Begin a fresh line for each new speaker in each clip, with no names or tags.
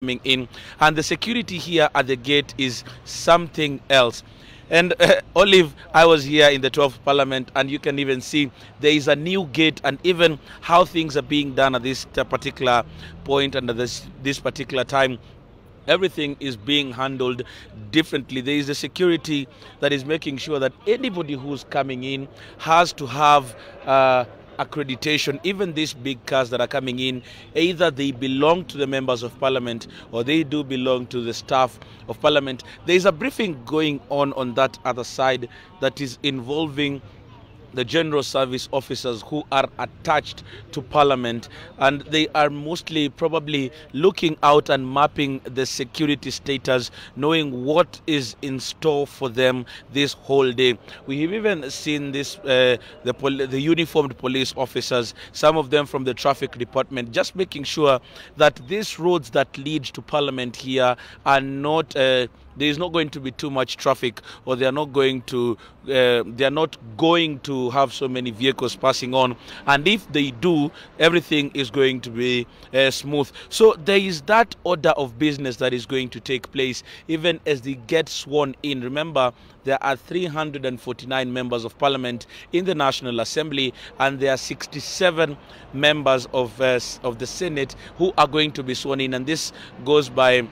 coming in, and the security here at the gate is something else. And Olive, I was here in the 12th Parliament, and you can even see there is a new gate, and even how things are being done at this particular point and at this particular time. Everything is being handled differently. There is a security that is making sure that anybody who's coming in has to have accreditation. Even these big cars that are coming in, either they belong to the members of parliament or they do belong to the staff of parliament. There is a briefing going on that other side that is involving the general service officers who are attached to parliament, and they are mostly probably looking out and mapping the security status, knowing what is in store for them this whole day. We have even seen this the uniformed police officers, some of them from the traffic department, just making sure that these roads that lead to parliament here are not there is not going to be too much traffic, or they are not going to have so many vehicles passing on, and if they do, everything is going to be smooth. So there is that order of business that is going to take place even as they get sworn in. Remember, there are 349 members of parliament in the National Assembly, and there are 67 members of the Senate who are going to be sworn in, and this goes by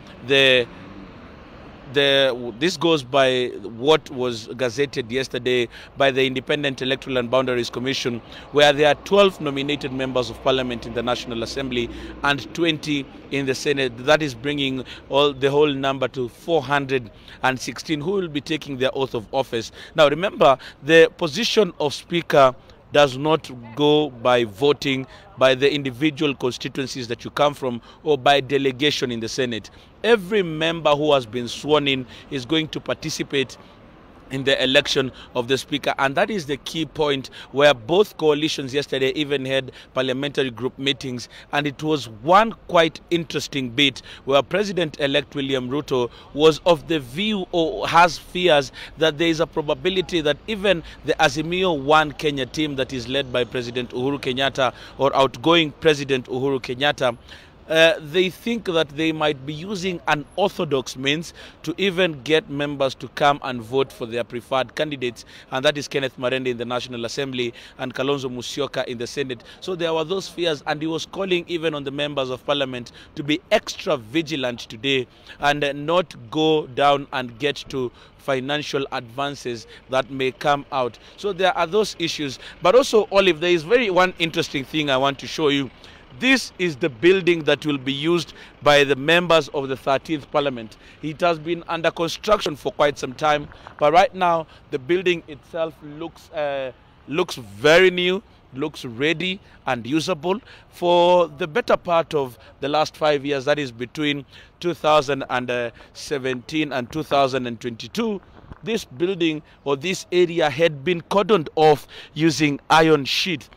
what was gazetted yesterday by the Independent Electoral and Boundaries Commission, where there are 12 nominated members of parliament in the National Assembly and 20 in the Senate. That is bringing the whole number to 416 who will be taking their oath of office. Now remember, the position of Speaker does not go by voting by the individual constituencies that you come from or by delegation in the Senate. Every member who has been sworn in is going to participate in the election of the speaker, and that is the key point, where both coalitions yesterday even had parliamentary group meetings, and it was one quite interesting bit where President-elect William Ruto was of the view, or has fears, that there is a probability that even the Azimio One Kenya team that is led by President Uhuru Kenyatta, or outgoing President Uhuru Kenyatta, they think that they might be using unorthodox means to even get members to come and vote for their preferred candidates, and that is Kenneth Marende in the National Assembly and Kalonzo Musyoka in the Senate. So there were those fears, and he was calling even on the members of parliament to be extra vigilant today and not go down and get to financial advances that may come out. So there are those issues. But also, Olive, there is one interesting thing I want to show you. This is the building that will be used by the members of the 13th Parliament. It has been under construction for quite some time, but right now the building itself looks very new, looks ready and usable. For the better part of the last 5 years, that is between 2017 and 2022, this building or this area had been cordoned off using iron sheet.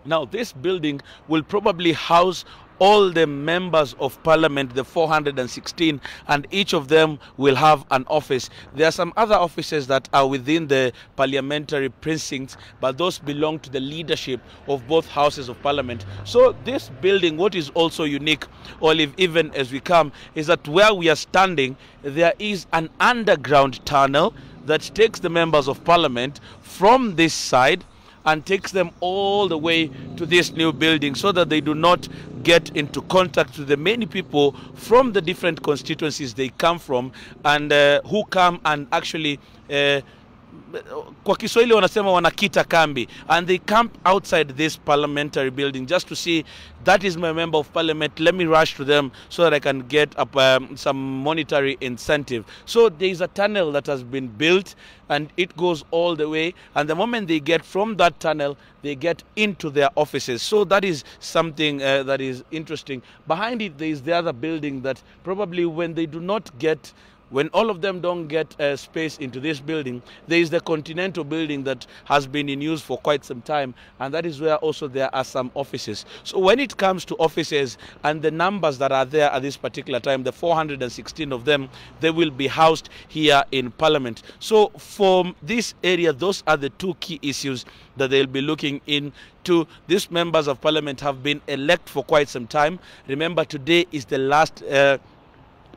Now, this building will probably house all the members of parliament, the 416, and each of them will have an office. There are some other offices that are within the parliamentary precincts, but those belong to the leadership of both houses of parliament. So this building, what is also unique, Olive, even as we come, is that where we are standing, there is an underground tunnel that takes the members of parliament from this side and takes them all the way to this new building, so that they do not get into contact with the many people from the different constituencies they come from, and who come and actually kwa Kiswahili wanasema wanakita kambi, and they camp outside this parliamentary building just to see, that is my member of parliament, let me rush to them so that I can get some monetary incentive. So there is a tunnel that has been built, and it goes all the way, and the moment they get from that tunnel, they get into their offices. So that is something that is interesting. Behind it, there is the other building that probably when all of them don't get space into this building, there is the Continental building that has been in use for quite some time, and that is where also there are some offices. So when it comes to offices and the numbers that are there at this particular time, the 416 of them, they will be housed here in Parliament. So for this area, those are the two key issues that they'll be looking into. These members of Parliament have been elected for quite some time. Remember, today is the last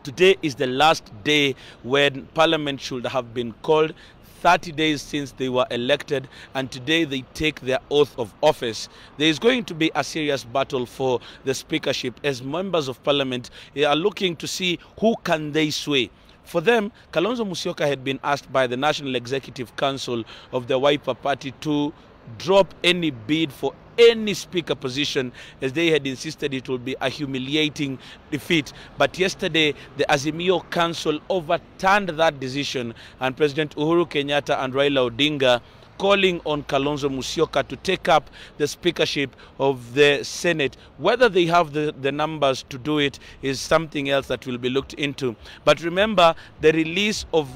Today is the last day when Parliament should have been called. 30 days since they were elected, and today they take their oath of office. There is going to be a serious battle for the speakership as members of Parliament are looking to see who can they sway. For them, Kalonzo Musyoka had been asked by the National Executive Council of the Wiper Party to drop any bid for any speaker position, as they had insisted it would be a humiliating defeat. But yesterday, the Azimio Council overturned that decision, and President Uhuru Kenyatta and Raila Odinga calling on Kalonzo Musyoka to take up the speakership of the Senate. Whether they have the numbers to do it is something else that will be looked into. But remember, the release of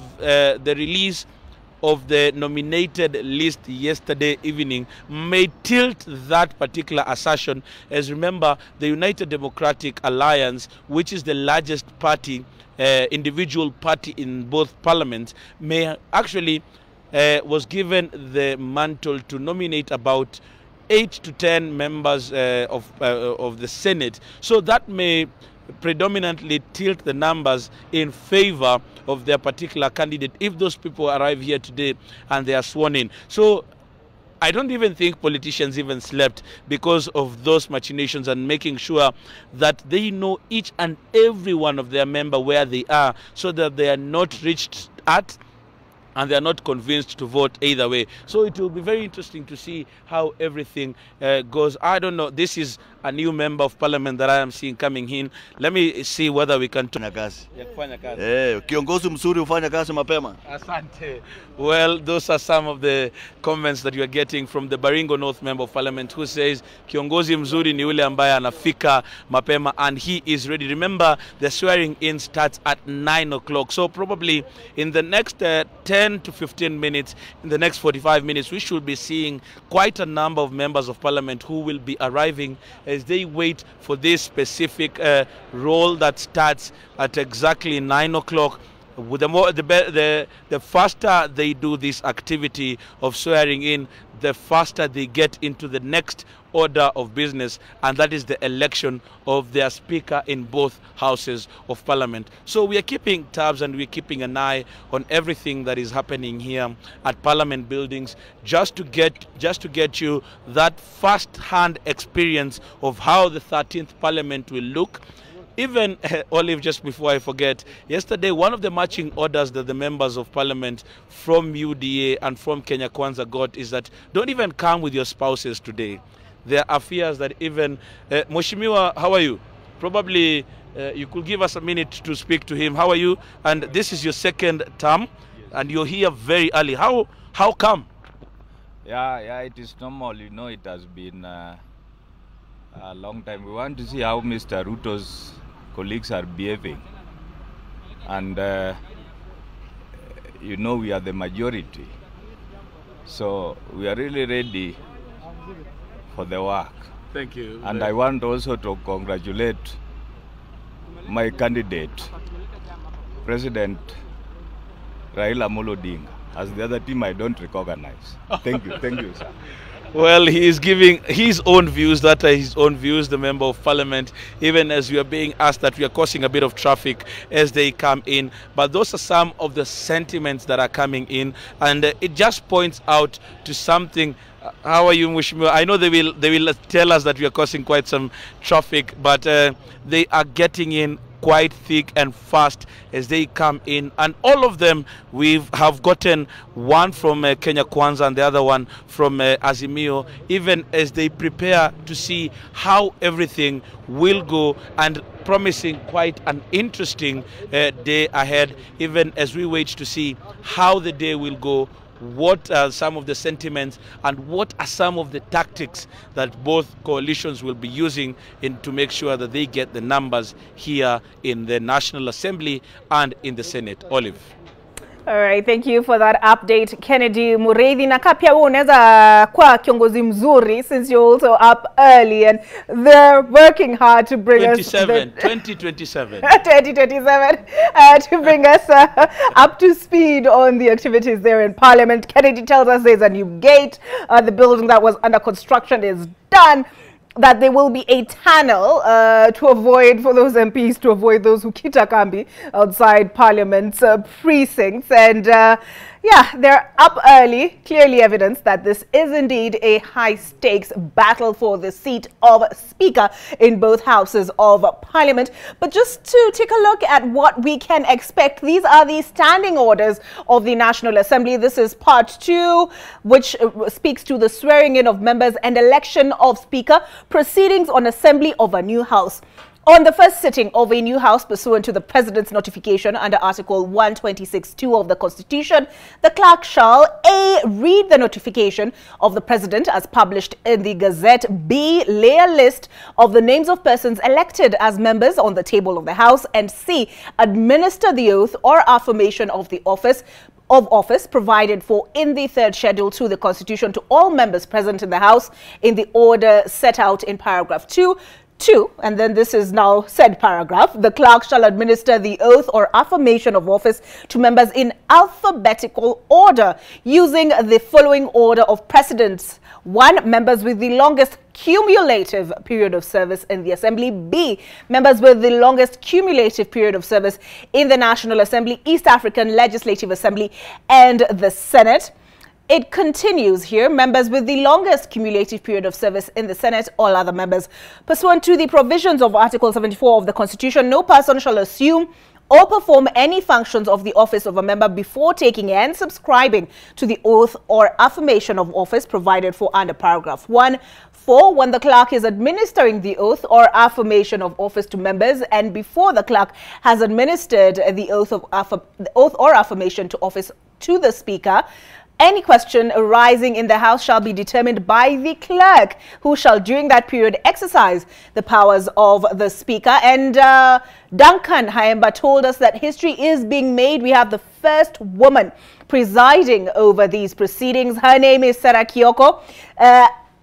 the nominated list yesterday evening may tilt that particular assertion, as remember, the United Democratic Alliance, which is the largest party, individual party in both parliaments, may actually was given the mantle to nominate about 8 to 10 members of the Senate. So that may predominantly tilt the numbers in favor of their particular candidate if those people arrive here today and they are sworn in. So I don't even think politicians even slept because of those machinations and making sure that they know each and every one of their members where they are, so that they are not reached at and they are not convinced to vote either way. So it will be very interesting to see how everything goes. I don't know. This is a new member of parliament that I am seeing coming in. Let me see whether we can
kufanya kazi. Kiongozi mzuri ufanya kazi mapema.
Asante. Well, those are some of the comments that you are getting from the Baringo North member of parliament, who says kiongozi mzuri ni ule ambaye anafika mapema, and he is ready. Remember, the swearing in starts at 9 o'clock. So probably in the next 10 to 15 minutes, in the next 45 minutes, we should be seeing quite a number of members of parliament who will be arriving as they wait for this specific role that starts at exactly 9 o'clock. With the faster they do this activity of swearing in, the faster they get into the next order of business, and that is the election of their speaker in both houses of parliament. So we are keeping tabs and we're keeping an eye on everything that is happening here at parliament buildings, just to get you that first-hand experience of how the 13th parliament will look. Even, Olive, just before I forget, yesterday one of the marching orders that the members of parliament from UDA and from Kenya Kwanza got is that don't even come with your spouses today. There are fears that even, Mheshimiwa, how are you? Probably you could give us a minute to speak to him. How are you? And this is your second term, and you're here very early. How come?
Yeah, it is normal. You know, it has been a long time. We want to see how Mr. Ruto's colleagues are behaving. And, you know, we are the majority. So we are really ready for the work.
Thank you.
And I want also to congratulate my candidate, President Raila Odinga, as the other team I don't recognize. Thank you, sir.
Well, he is giving his own views, that are his own views, the member of parliament, even as we are being asked that we are causing a bit of traffic as they come in. But those are some of the sentiments that are coming in, and it just points out to something. How are you, Mheshimiwa? I know they will tell us that we are causing quite some traffic, but they are getting in quite thick and fast as they come in, and all of them have gotten one from Kenya Kwanza and the other one from Azimio, even as they prepare to see how everything will go, and promising quite an interesting day ahead, even as we wait to see how the day will go. What are some of the sentiments and what are some of the tactics that both coalitions will be using to make sure that they get the numbers here in the National Assembly and in the Senate? Olive.
All right, thank you for that update, Kennedy Mureithi. Na kapia wewe unaweza kwa kiongozi mzuri, since you're also up early and they're working hard to bring
2027
to bring us up to speed on the activities there in Parliament. Kennedy tells us there's a new gate. The building that was under construction is done. that there will be a tunnel to avoid, for those MPs, to avoid those who kitakambi outside Parliament's precincts. And yeah, they're up early, clearly evidence that this is indeed a high-stakes battle for the seat of Speaker in both houses of Parliament. But just to take a look at what we can expect, these are the standing orders of the National Assembly. This is part 2, which speaks to the swearing in of members and election of Speaker, proceedings on assembly of a new house. On the first sitting of a new house pursuant to the President's notification under Article 126(2) of the Constitution, the clerk shall A. read the notification of the President as published in the Gazette, B. lay a list of the names of persons elected as members on the table of the House, and C. administer the oath or affirmation of the office provided for in the third schedule to the Constitution to all members present in the House in the order set out in paragraph 2. And then this is now said paragraph. The clerk shall administer the oath or affirmation of office to members in alphabetical order using the following order of precedence. 1. Members with the longest cumulative period of service in the Assembly. B. Members with the longest cumulative period of service in the National Assembly, East African Legislative Assembly, and the Senate. It continues here, members with the longest cumulative period of service in the Senate, all other members. Pursuant to the provisions of Article 74 of the Constitution, no person shall assume or perform any functions of the office of a member before taking and subscribing to the oath or affirmation of office provided for under paragraph 1. 4. When the clerk is administering the oath or affirmation of office to members and before the clerk has administered the oath or affirmation to office to the Speaker, any question arising in the House shall be determined by the clerk, who shall during that period exercise the powers of the Speaker. And Duncan Haemba told us that history is being made. We have the first woman presiding over these proceedings. Her name is Sarah Kioko.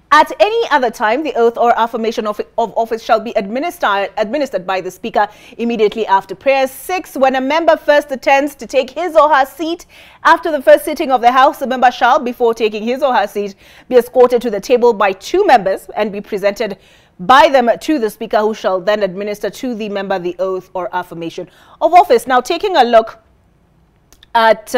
At any other time, the oath or affirmation of office shall be administered by the Speaker immediately after prayers. 6. When a member first attends to take his or her seat after the first sitting of the House, the member shall, before taking his or her seat, be escorted to the table by 2 members and be presented by them to the Speaker, who shall then administer to the member the oath or affirmation of office. Now, taking a look at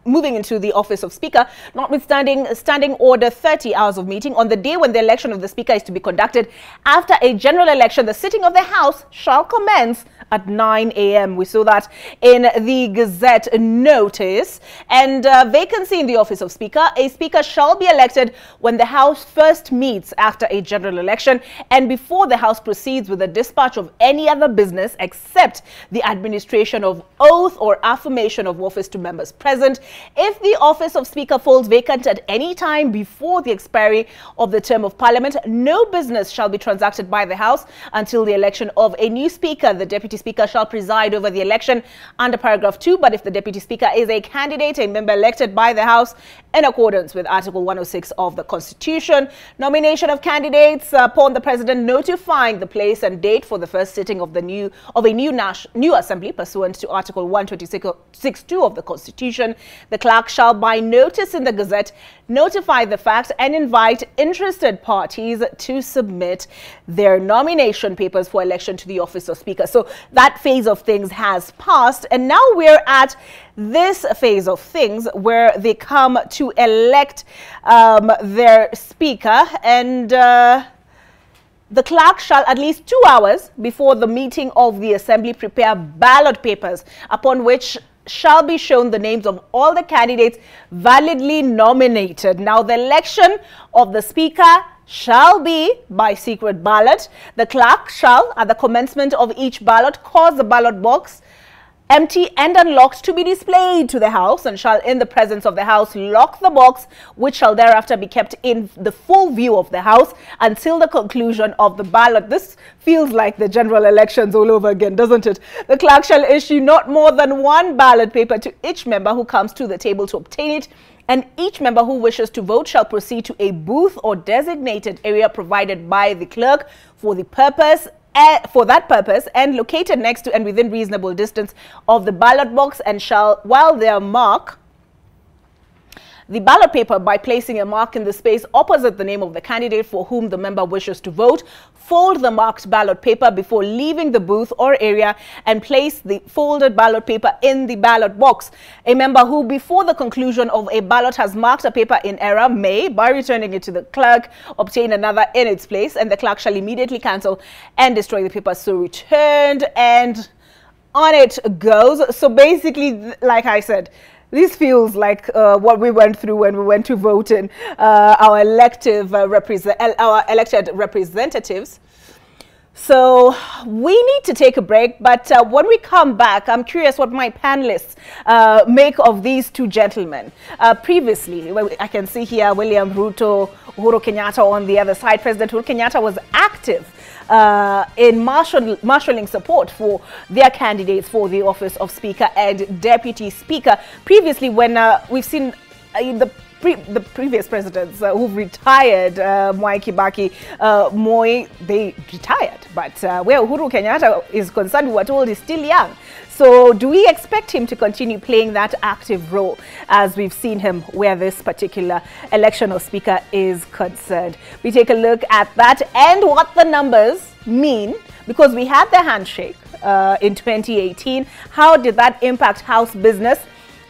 moving into the office of Speaker, notwithstanding Standing Order 30 hours of meeting, on the day when the election of the Speaker is to be conducted after a general election, the sitting of the House shall commence at 9 a.m. We saw that in the Gazette notice. And vacancy in the office of Speaker. A Speaker shall be elected when the House first meets after a general election and before the House proceeds with the dispatch of any other business except the administration of oath or affirmation of office to members present. If the office of Speaker falls vacant at any time before the expiry of the term of Parliament, no business shall be transacted by the House until the election of a new Speaker. The Deputy Speaker shall preside over the election under paragraph 2, but if the Deputy Speaker is a candidate, a member elected by the House in accordance with Article 106 of the Constitution, nomination of candidates upon the President notifying the place and date for the first sitting of a new Assembly pursuant to Article 126(2) of the Constitution. The clerk shall by notice in the Gazette notify the fact and invite interested parties to submit their nomination papers for election to the office of Speaker. So that phase of things has passed, and now we're at this phase of things where they come to elect their Speaker, and the clerk shall at least 2 hours before the meeting of the Assembly prepare ballot papers upon which shall be shown the names of all the candidates validly nominated. Now, the election of the Speaker shall be by secret ballot. The clerk shall, at the commencement of each ballot, cause the ballot box empty and unlocked to be displayed to the House, and shall in the presence of the House lock the box, which shall thereafter be kept in the full view of the House until the conclusion of the ballot. This feels like the general elections all over again, doesn't it? The clerk shall issue not more than 1 ballot paper to each member who comes to the table to obtain it, and each member who wishes to vote shall proceed to a booth or designated area provided by the clerk for that purpose and located next to and within reasonable distance of the ballot box, and shall, while their mark, the ballot paper by placing a mark in the space opposite the name of the candidate for whom the member wishes to vote. Fold the marked ballot paper before leaving the booth or area and place the folded ballot paper in the ballot box. A member who, before the conclusion of a ballot, has marked a paper in error may, by returning it to the clerk, obtain another in its place, and the clerk shall immediately cancel and destroy the paper so returned, and on it goes. So basically, like I said, this feels like what we went through when we went to vote in our elected representatives. So we need to take a break, but when we come back, I'm curious what my panelists make of these two gentlemen. Previously, I can see here William Ruto, Uhuru Kenyatta on the other side. President Uhuru Kenyatta was active in marshalling support for their candidates for the office of Speaker and Deputy Speaker. Previously, when we've seen the previous presidents who've retired, Mwai Kibaki, Moi, they retired. But where Uhuru Kenyatta is concerned, we were told he's still young. So do we expect him to continue playing that active role as we've seen him where this particular election of Speaker is concerned? We take a look at that and what the numbers mean, because we had the handshake in 2018. How did that impact House business?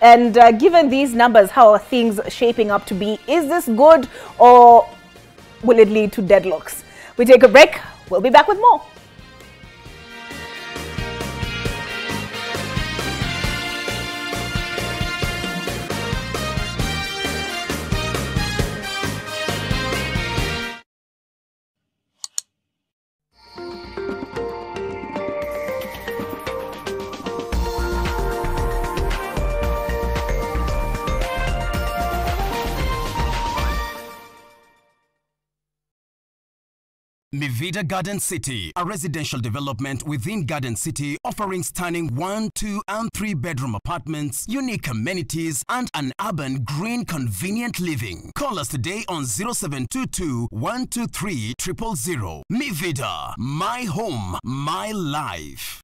And given these numbers, how are things shaping up to be? Is this good or will it lead to deadlocks? We take a break. We'll be back with more.
Mivida Garden City, a residential development within Garden City offering stunning 1, 2 and 3 bedroom apartments, unique amenities and an urban green convenient living. Call us today on 0722 123 000. Mivida, my home, my life.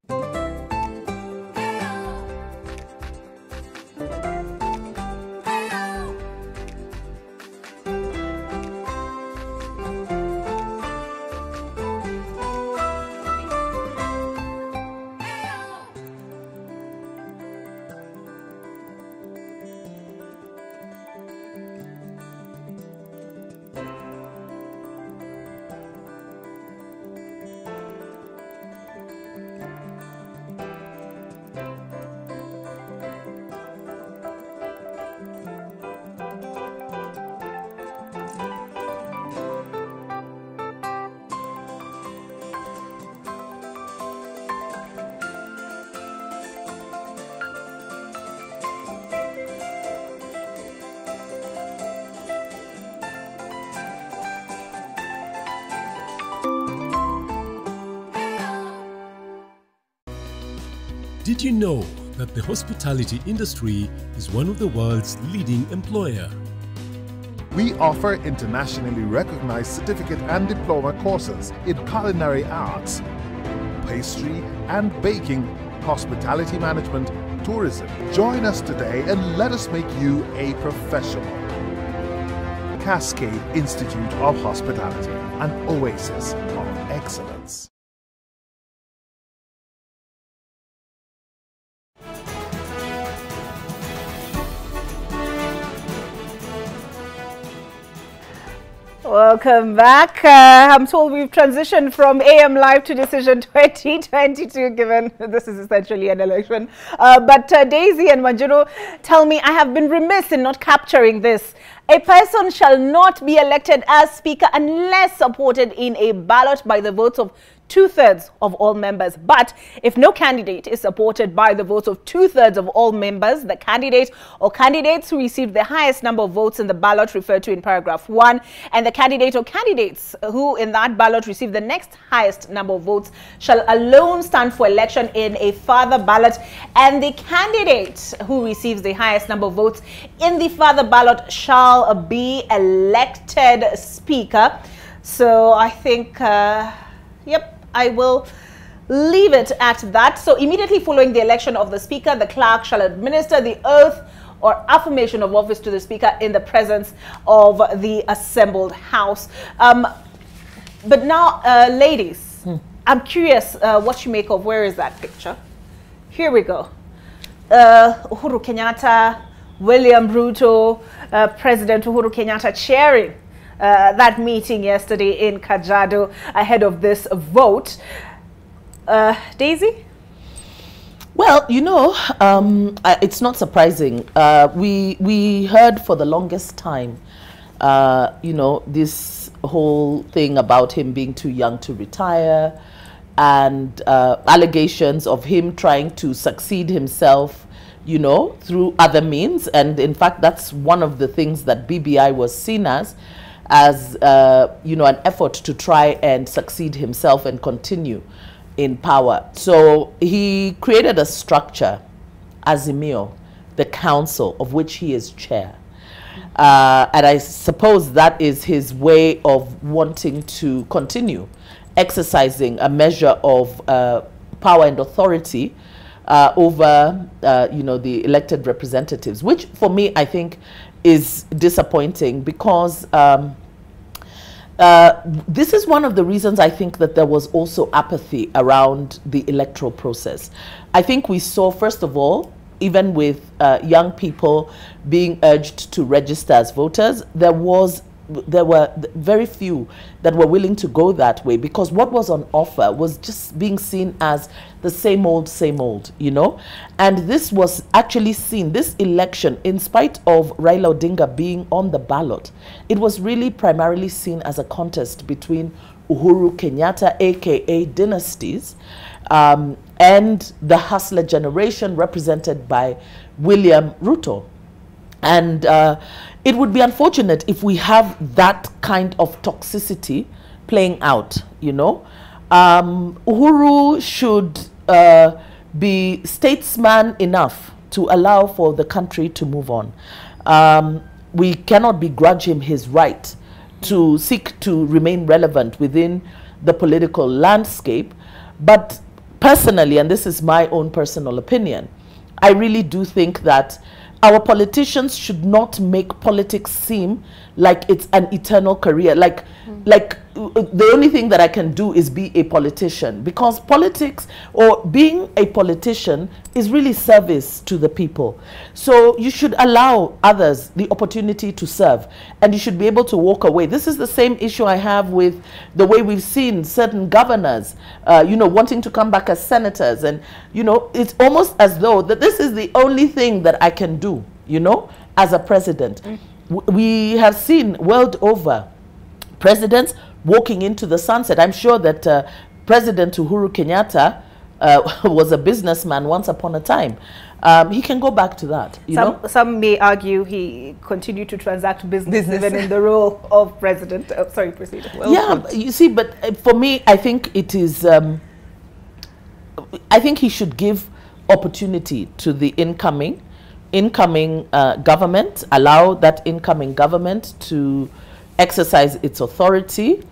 Did you know that the hospitality industry is one of the world's leading employer?
We offer internationally recognized certificate and diploma courses in culinary arts, pastry and baking, hospitality management, tourism. Join us today and let us make you a professional. Cascade Institute of Hospitality, an oasis of excellence.
Welcome back. I'm told we've transitioned from AM Live to Decision 2022, given this is essentially an election. But Daisy and Wanjiru tell me I have been remiss in not capturing this. A person shall not be elected as Speaker unless supported in a ballot by the votes of 2/3 of all members. But if no candidate is supported by the votes of 2/3 of all members, the candidate or candidates who received the highest number of votes in the ballot referred to in paragraph 1, and the candidate or candidates who in that ballot received the next highest number of votes shall alone stand for election in a further ballot, and the candidate who receives the highest number of votes in the further ballot shall be elected Speaker. So I think, yep, I will leave it at that. So immediately following the election of the Speaker, the clerk shall administer the oath or affirmation of office to the Speaker in the presence of the assembled House. But now, ladies, I'm curious what you make of, where is that picture? Here we go. Uhuru Kenyatta, William Ruto, President Uhuru Kenyatta chairing that meeting yesterday in Kajiado ahead of this vote. Daisy?
Well, you know, it's not surprising. We heard for the longest time, you know, this whole thing about him being too young to retire, and allegations of him trying to succeed himself, you know, through other means. And in fact, that's one of the things that BBI was seen as you know, an effort to try and succeed himself and continue in power. So he created a structure, Azimio, the council, of which he is chair. And I suppose that is his way of wanting to continue exercising a measure of power and authority over, you know, the elected representatives, which for me, I think, is disappointing, because this is one of the reasons I think that there was also apathy around the electoral process. I think we saw, first of all, even with young people being urged to register as voters, there were very few that were willing to go that way, because what was on offer was just being seen as the same old, you know. And this was actually seen, this election, in spite of Raila Odinga being on the ballot, it was really primarily seen as a contest between Uhuru Kenyatta, aka Dynasties, and the hustler generation represented by William Ruto. And it would be unfortunate if we have that kind of toxicity playing out, you know. Uhuru should be statesman enough to allow for the country to move on. We cannot begrudge him his right to seek to remain relevant within the political landscape. But personally, and this is my own personal opinion, I really do think that our politicians should not make politics seem like it's an eternal career. Like the only thing that I can do is be a politician, because politics, or being a politician, is really service to the people. So you should allow others the opportunity to serve, and you should be able to walk away. This is the same issue I have with the way we've seen certain governors, you know, wanting to come back as senators. And, you know, it's almost as though that this is the only thing that I can do, you know, as a president. We have seen world over presidents walking into the sunset. I'm sure that President Uhuru Kenyatta was a businessman once upon a time. He can go back to that. Some
may argue he continued to transact business even in the role of president. Sorry, proceed. Well,
yeah, you see, but for me, I think it is. I think he should give opportunity to the incoming government, allow that incoming government to exercise its authority,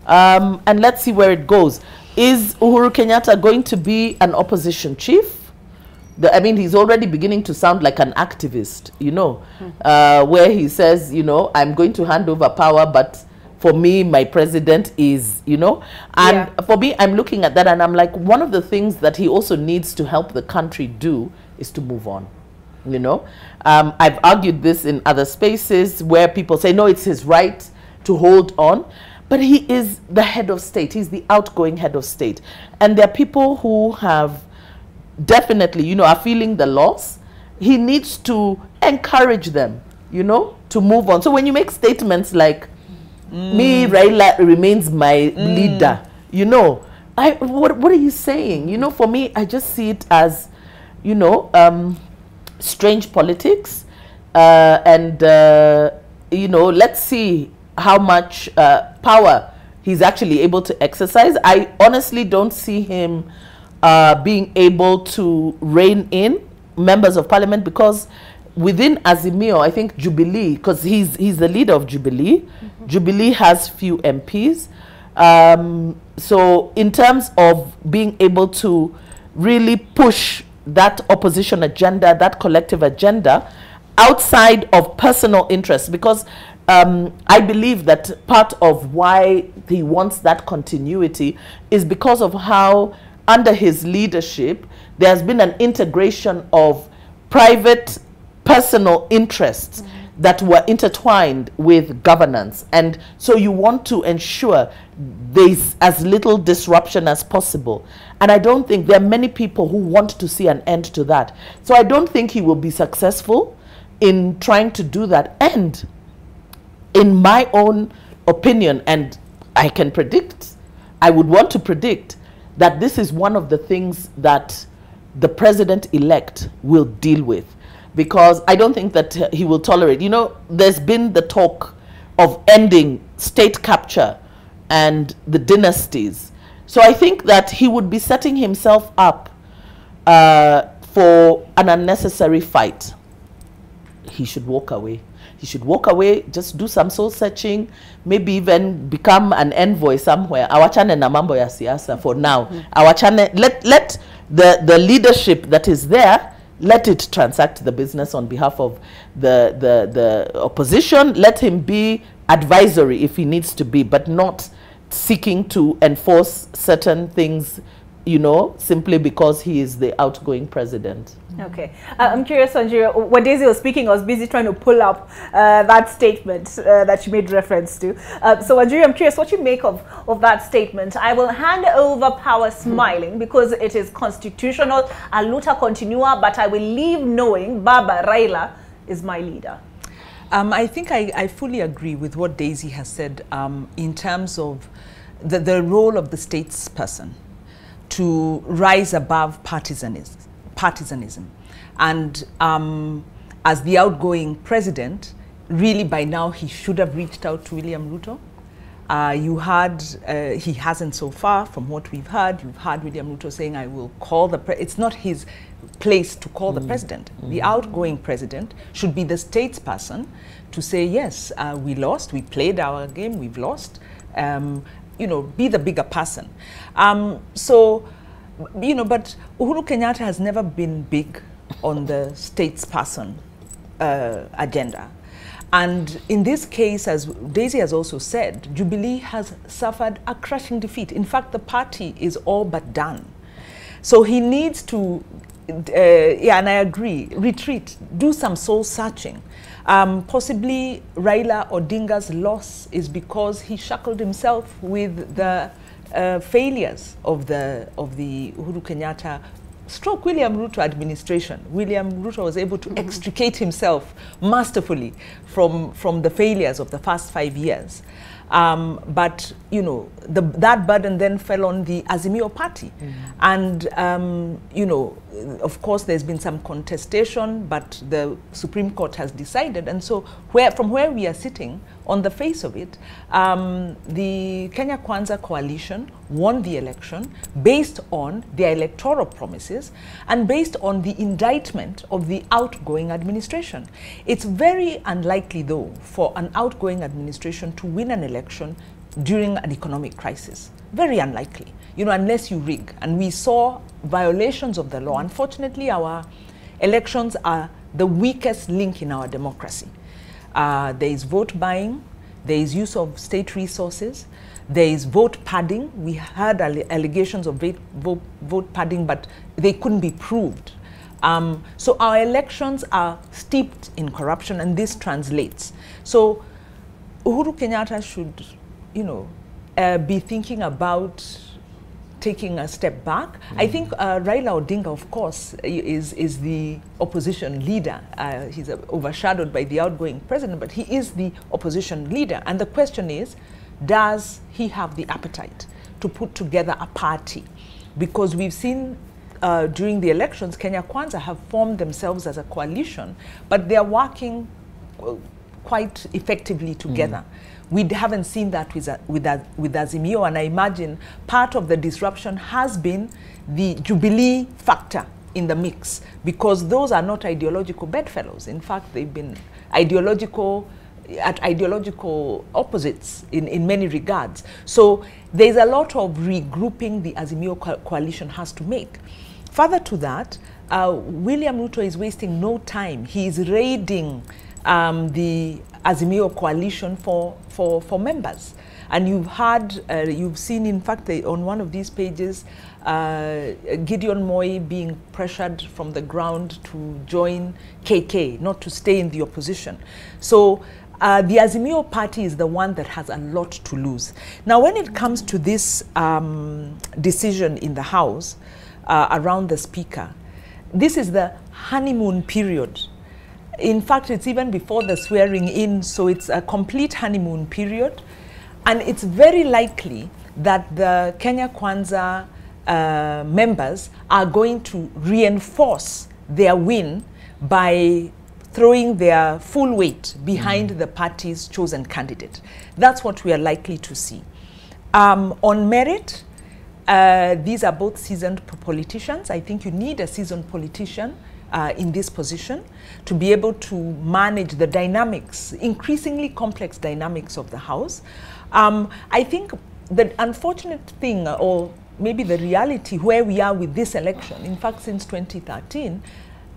and let's see where it goes. Is Uhuru Kenyatta going to be an opposition chief? I mean, he's already beginning to sound like an activist, you know, where he says, you know, I'm going to hand over power, but for me, my president is, you know, and for me, I'm looking at that and I'm like, one of the things that he also needs to help the country do is to move on. You know, I've argued this in other spaces where people say, no, it's his right to hold on. But he is the head of state. He's the outgoing head of state. And there are people who have definitely, you know, are feeling the loss. He needs to encourage them, you know, to move on. So when you make statements like, me, Raila remains my leader, you know, what are you saying? You know, for me, I just see it as, you know, strange politics, and you know, let's see how much power he's actually able to exercise. I honestly don't see him being able to rein in members of parliament, because within Azimio, I think Jubilee, because he's the leader of Jubilee, Jubilee has few MPs. So in terms of being able to really push that opposition agenda, that collective agenda, outside of personal interest, because I believe that part of why he wants that continuity is because of how, under his leadership, there has been an integration of private personal interests that were intertwined with governance. And so you want to ensure there's as little disruption as possible. And I don't think there are many people who want to see an end to that. So I don't think he will be successful in trying to do that. And in my own opinion, and I can predict, I would want to predict that this is one of the things that the president-elect will deal with, because I don't think that he will tolerate. You know, there's been the talk of ending state capture and the dynasties. So I think that he would be setting himself up for an unnecessary fight. He should walk away. He should walk away, just do some soul searching, maybe even become an envoy somewhere. Awachane na mambo ya siasa for now. Awachane, let the leadership that is there, let it transact the business on behalf of the opposition. Let him be advisory if he needs to be, but not seeking to enforce certain things, you know, simply because he is the outgoing president.
Okay. I'm curious, Wanjiru, when Daisy was speaking, I was busy trying to pull up that statement that she made reference to. So, Wanjiru, I'm curious what you make of that statement. I will hand over power smiling because it is constitutional, a luta continua, but I will leave knowing Baba Raila is my leader.
I think I fully agree with what Daisy has said in terms of the role of the statesperson to rise above partisanism. And as the outgoing president, really by now he should have reached out to William Ruto. He hasn't so far from what we've heard. You've heard William Ruto saying, I will call the president. It's not his place to call the president. The outgoing president should be the statesperson to say, yes, we lost, we played our game, we've lost. You know, be the bigger person. So, you know, but Uhuru Kenyatta has never been big on the statesperson agenda. And in this case, as Daisy has also said, Jubilee has suffered a crushing defeat. In fact, the party is all but done. So he needs to, yeah, and I agree, retreat, do some soul searching. Possibly Raila Odinga's loss is because he shackled himself with the failures of the Uhuru Kenyatta stroke William Ruto administration. William Ruto was able to extricate himself masterfully from the failures of the first 5 years. But, you know, that burden then fell on the Azimio party. And, you know, of course, there's been some contestation, but the Supreme Court has decided. And so from where we are sitting, on the face of it, the Kenya Kwanza coalition won the election based on their electoral promises and based on the indictment of the outgoing administration. It's very unlikely, though, for an outgoing administration to win an election during an economic crisis. Very unlikely, you know, unless you rig. And we saw violations of the law. Unfortunately, our elections are the weakest link in our democracy. There is vote buying, there is use of state resources, there is vote padding. We had allegations of vote padding, but they couldn't be proved. So our elections are steeped in corruption, and this translates. So Uhuru Kenyatta should, you know, be thinking about taking a step back. I think Raila Odinga, of course, is the opposition leader. He's overshadowed by the outgoing president, but he is the opposition leader. And the question is, does he have the appetite to put together a party? Because we've seen during the elections, Kenya Kwanza have formed themselves as a coalition, but they're working quite effectively together. We haven't seen that with Azimio, and I imagine part of the disruption has been the Jubilee factor in the mix, because those are not ideological bedfellows. In fact, they've been ideological opposites in many regards. So there's a lot of regrouping the Azimio coalition has to make. Further to that, William Ruto is wasting no time. He is raiding the Azimio coalition for members. And you've heard, you've seen, in fact, on one of these pages, Gideon Moi being pressured from the ground to join KK, not to stay in the opposition. So the Azimio party is the one that has a lot to lose. Now, when it comes to this decision in the House around the Speaker, this is the honeymoon period. In fact, it's even before the swearing in, so it's a complete honeymoon period. And it's very likely that the Kenya Kwanza members are going to reinforce their win by throwing their full weight behind the party's chosen candidate. That's what we are likely to see. On merit, these are both seasoned politicians. I think you need a seasoned politician in this position to be able to manage the dynamics, increasingly complex dynamics of the House. I think the unfortunate thing, or maybe the reality where we are with this election, in fact since 2013,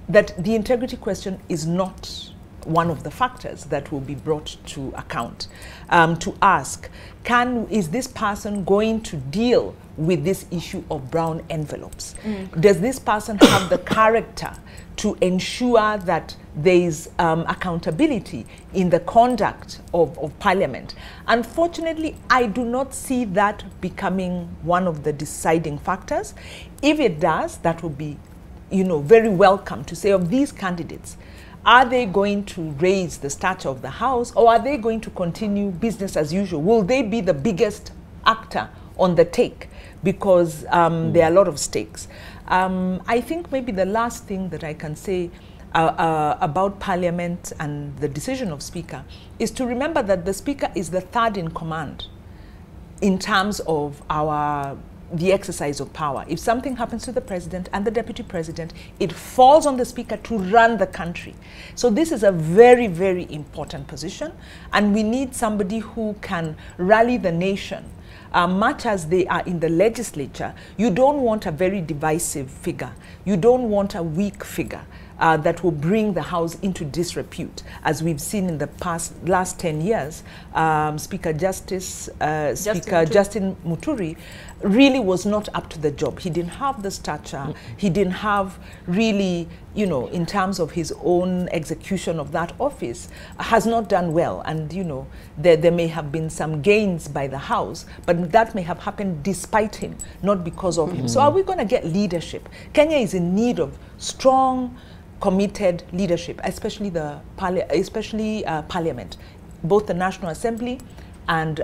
that the integrity question is not one of the factors that will be brought to account. To ask, is this person going to deal with this issue of brown envelopes? Does this person have the character to ensure that there is accountability in the conduct of Parliament? Unfortunately, I do not see that becoming one of the deciding factors. If it does, that will be, very welcome to say of these candidates, are they going to raise the stature of the House, or are they going to continue business as usual? Will they be the biggest actor on the take? Because there are a lot of stakes. I think maybe the last thing that I can say about Parliament and the decision of Speaker is to remember that the Speaker is the third in command in terms of the exercise of power. If something happens to the President and the Deputy President, it falls on the Speaker to run the country. So this is a very, very important position, and we need somebody who can rally the nation. Much as they are in the legislature, you don't want a very divisive figure. You don't want a weak figure that will bring the House into disrepute, as we've seen in the last 10 years. Speaker Justin Muturi really was not up to the job. He didn't have the stature. He didn't have really, in terms of his own execution of that office, has not done well. And, there may have been some gains by the House, but that may have happened despite him, not because of him. So are we going to get leadership? Kenya is in need of strong, committed leadership, especially Parliament, both the National Assembly and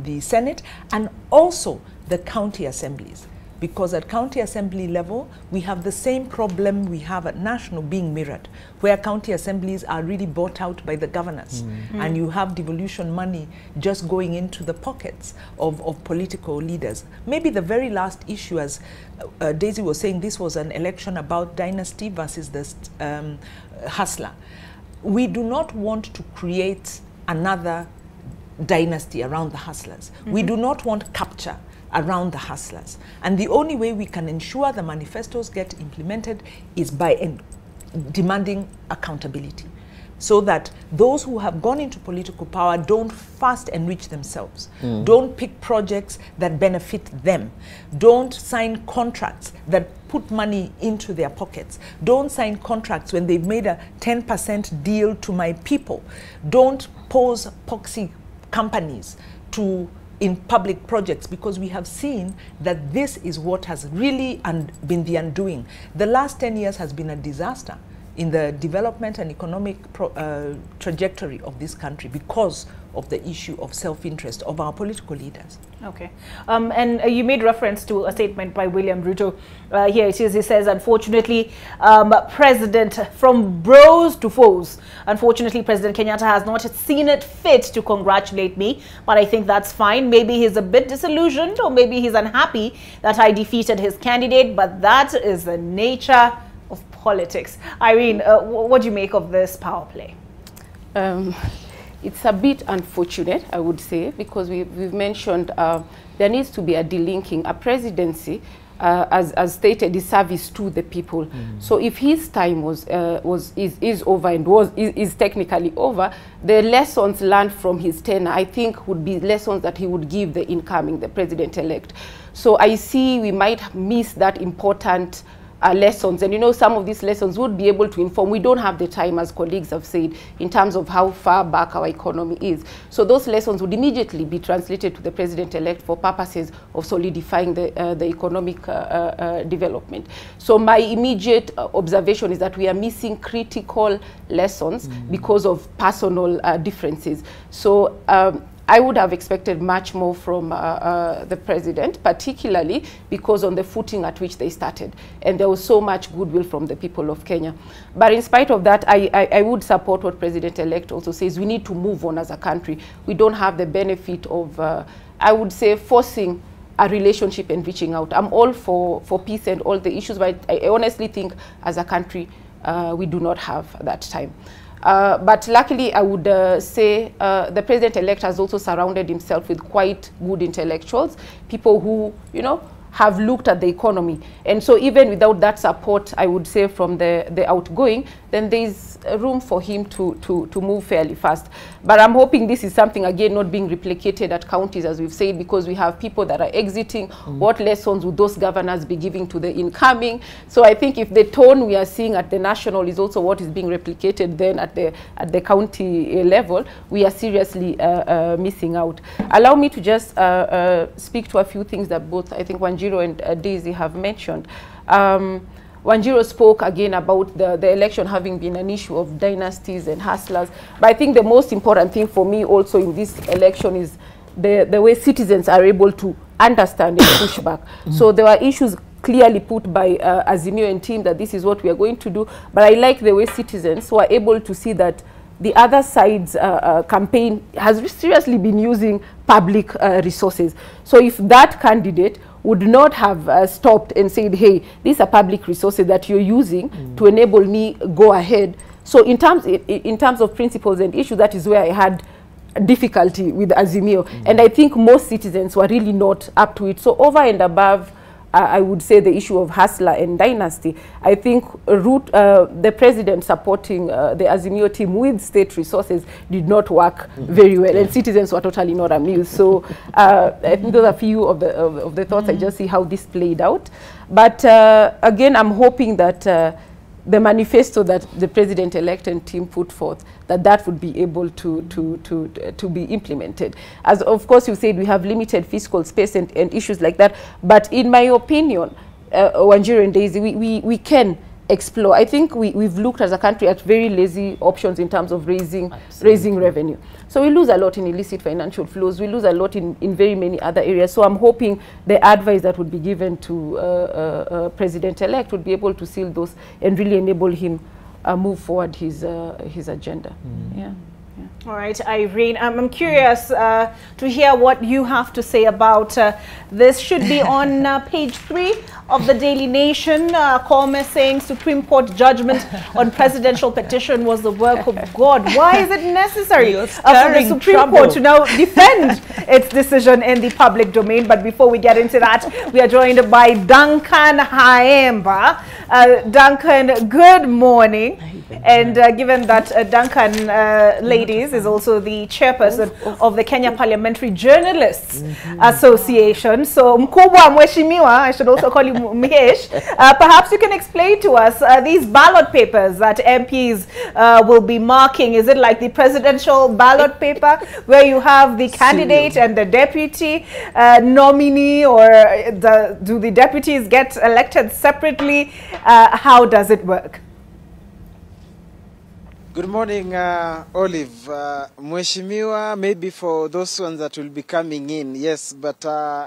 the Senate, and also the county assemblies. Because at county assembly level, we have the same problem we have at national being mirrored, where county assemblies are really bought out by the governors. And you have devolution money just going into the pockets of political leaders. Maybe the very last issue, as Daisy was saying, this was an election about dynasty versus the hustler. We do not want to create another dynasty around the hustlers. We do not want capture around the hustlers. And the only way we can ensure the manifestos get implemented is by demanding accountability, so that those who have gone into political power don't first enrich themselves, don't pick projects that benefit them, don't sign contracts that put money into their pockets, don't sign contracts when they've made a 10% deal to my people, don't pose proxy companies in public projects, because we have seen that this is what has really been the undoing. The last 10 years has been a disaster in the development and economic trajectory of this country because of the issue of self-interest of our political leaders.
Okay. And you made reference to a statement by William Ruto. Here it is. He says, unfortunately, President, from bros to foes, unfortunately, President Kenyatta has not seen it fit to congratulate me, but I think that's fine. Maybe he's a bit disillusioned, or maybe he's unhappy that I defeated his candidate, but that is the nature of politics. Irene, what do you make of this power play?
It's a bit unfortunate, I would say, because we've mentioned there needs to be a delinking. A presidency as stated, is service to the people. So if his time is over and is technically over, the lessons learned from his tenure, I think, would be lessons that he would give the president-elect. So I see we might miss that important lessons, and you know, some of these lessons would be able to inform. We don't have the time, as colleagues have said, in terms of how far back our economy is. So those lessons would immediately be translated to the president-elect for purposes of solidifying the economic development. So my immediate observation is that we are missing critical lessons because of personal differences. So I would have expected much more from the president, particularly because on the footing at which they started. And there was so much goodwill from the people of Kenya. But in spite of that, I would support what President-elect also says. We need to move on as a country. We don't have the benefit of, I would say, forcing a relationship and reaching out. I'm all for peace and all the issues, but I honestly think as a country, we do not have that time. But luckily, I would say the president-elect has also surrounded himself with quite good intellectuals, people who, you know, have looked at the economy. And so even without that support, I would say, from the outgoing, then there's room for him to move fairly fast. But I'm hoping this is something, again, not being replicated at counties, as we've said, because we have people that are exiting. What lessons would those governors be giving to the incoming? So I think if the tone we are seeing at the national is also what is being replicated then at the county level, we are seriously missing out. Allow me to just speak to a few things that both, I think, Wanjiru and Daisy have mentioned. Wanjiru spoke again about the election having been an issue of dynasties and hustlers. But I think the most important thing for me also in this election is the way citizens are able to understand and push back. So there were issues clearly put by Azimio and team that this is what we are going to do. But I like the way citizens were able to see that the other side's campaign has seriously been using public resources. So if that candidate would not have stopped and said, hey, these are public resources that you're using to enable me go ahead. So in terms of principles and issues, that is where I had difficulty with Azimio. And I think most citizens were really not up to it. So over and above, I would say, the issue of hustler and dynasty, I think the president supporting the Azimio team with state resources did not work very well, and citizens were totally not amused. So I think those are a few of the thoughts. I just see how this played out. But again, I'm hoping that the manifesto that the president-elect and team put forth, that would be able to be implemented. As of course you said, we have limited fiscal space and issues like that. But in my opinion, Wanjiru and Daisy, we can explore. I think we've looked as a country at very lazy options in terms of raising revenue. So we lose a lot in illicit financial flows. We lose a lot in very many other areas. So I'm hoping the advice that would be given to President-elect would be able to seal those and really enable him move forward his agenda. Yeah.
All right, Irene, I'm curious to hear what you have to say about this. Should be on page 3 of the Daily Nation. Kome saying Supreme Court judgment on presidential petition was the work of God. Why is it necessary for the Supreme Court to now defend its decision in the public domain? But before we get into that, we are joined by Duncan Haemba. Duncan, good morning. And given that Duncan, ladies, is also the chairperson of the Kenya Parliamentary Journalists Association. So, Mkubwa Mheshimiwa, I should also call you Mhesh. Perhaps you can explain to us these ballot papers that MPs will be marking. Is it like the presidential ballot paper where you have the candidate and the deputy nominee, or do the deputies get elected separately? How does it work?
Good morning, Olive. Mheshimiwa, maybe for those ones that will be coming in, yes, but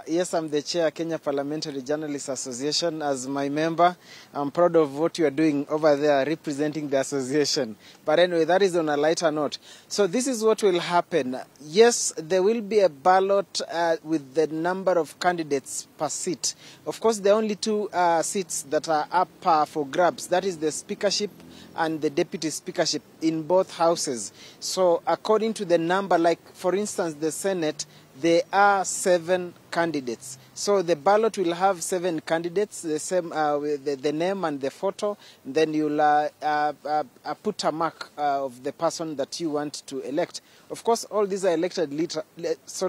yes, I'm the chair, Kenya Parliamentary Journalists Association. As my member, I'm proud of what you are doing over there, representing the association. But anyway, that is on a lighter note. So this is what will happen. Yes, there will be a ballot with the number of candidates per seat. Of course, there are only 2 seats that are up for grabs. That is the speakership and the deputy speakership in both houses. So according to the number, like for instance the Senate, there are 7 candidates. So the ballot will have 7 candidates, the same with the name and the photo. Then you'll put a mark of the person that you want to elect. Of course, all these are elected leaders. So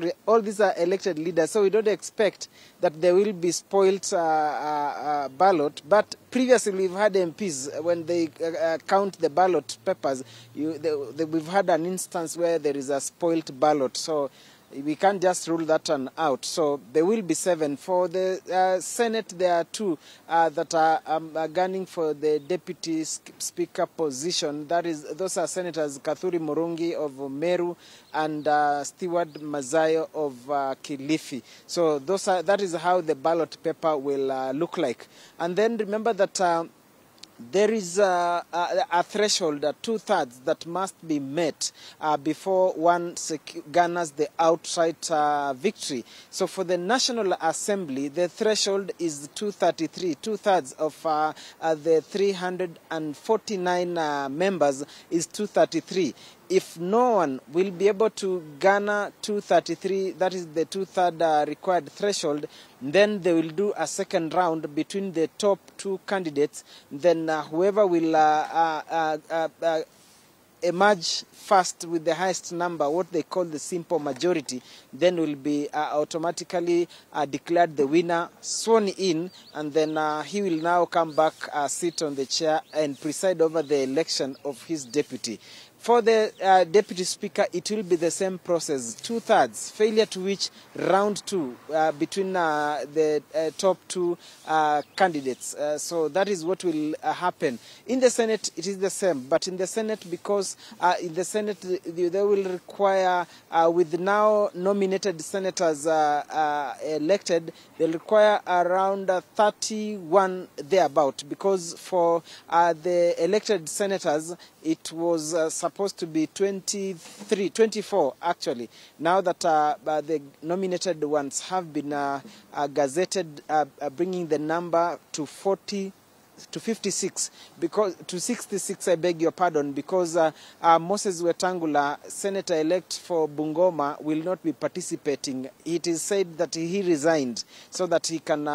we don't expect that there will be spoiled ballot. But previously, we've had MPs when they count the ballot papers. We've had an instance where there is a spoiled ballot. So we can't just rule that one out. So there will be 7. For the Senate, there are 2 that are gunning for the deputy speaker position. Those are Senators Kathuri Murungi of Meru and Stewart Mazayo of Kilifi. So that is how the ballot paper will look like. And then remember that there is a threshold, 2/3 that must be met before one garners the outright victory. So for the National Assembly, the threshold is 233. 2/3 of the 349 members is 233. If no one will be able to garner 233, that is the 2/3 required threshold, then they will do a second round between the top 2 candidates. Then whoever will emerge first with the highest number, what they call the simple majority, then will be automatically declared the winner, sworn in, and then he will now come back, sit on the chair and preside over the election of his deputy. For the deputy speaker, it will be the same process, 2/3, failure to which round 2 between the top 2 candidates. So that is what will happen. In the Senate, it is the same, but in the Senate, because in the Senate, they will require, with now nominated senators elected, they'll require around 31 thereabout, because for the elected senators, it was supposed to be 24 actually. Now that the nominated ones have been gazetted, bringing the number to 56, because to 66, I beg your pardon, because Moses Wetangula, Senator-elect for Bungoma, will not be participating. It is said that he resigned so that he can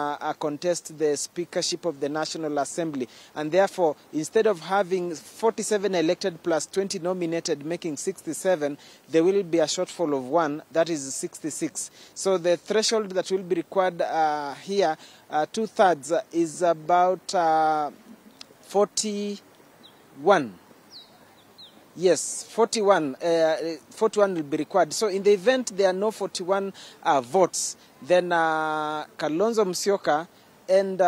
contest the speakership of the National Assembly. And therefore, instead of having 47 elected plus 20 nominated, making 67, there will be a shortfall of 1, that is 66. So the threshold that will be required here, 2/3, is about 41. Yes, 41. 41 will be required. So in the event there are no 41 votes, then Kalonzo Musyoka and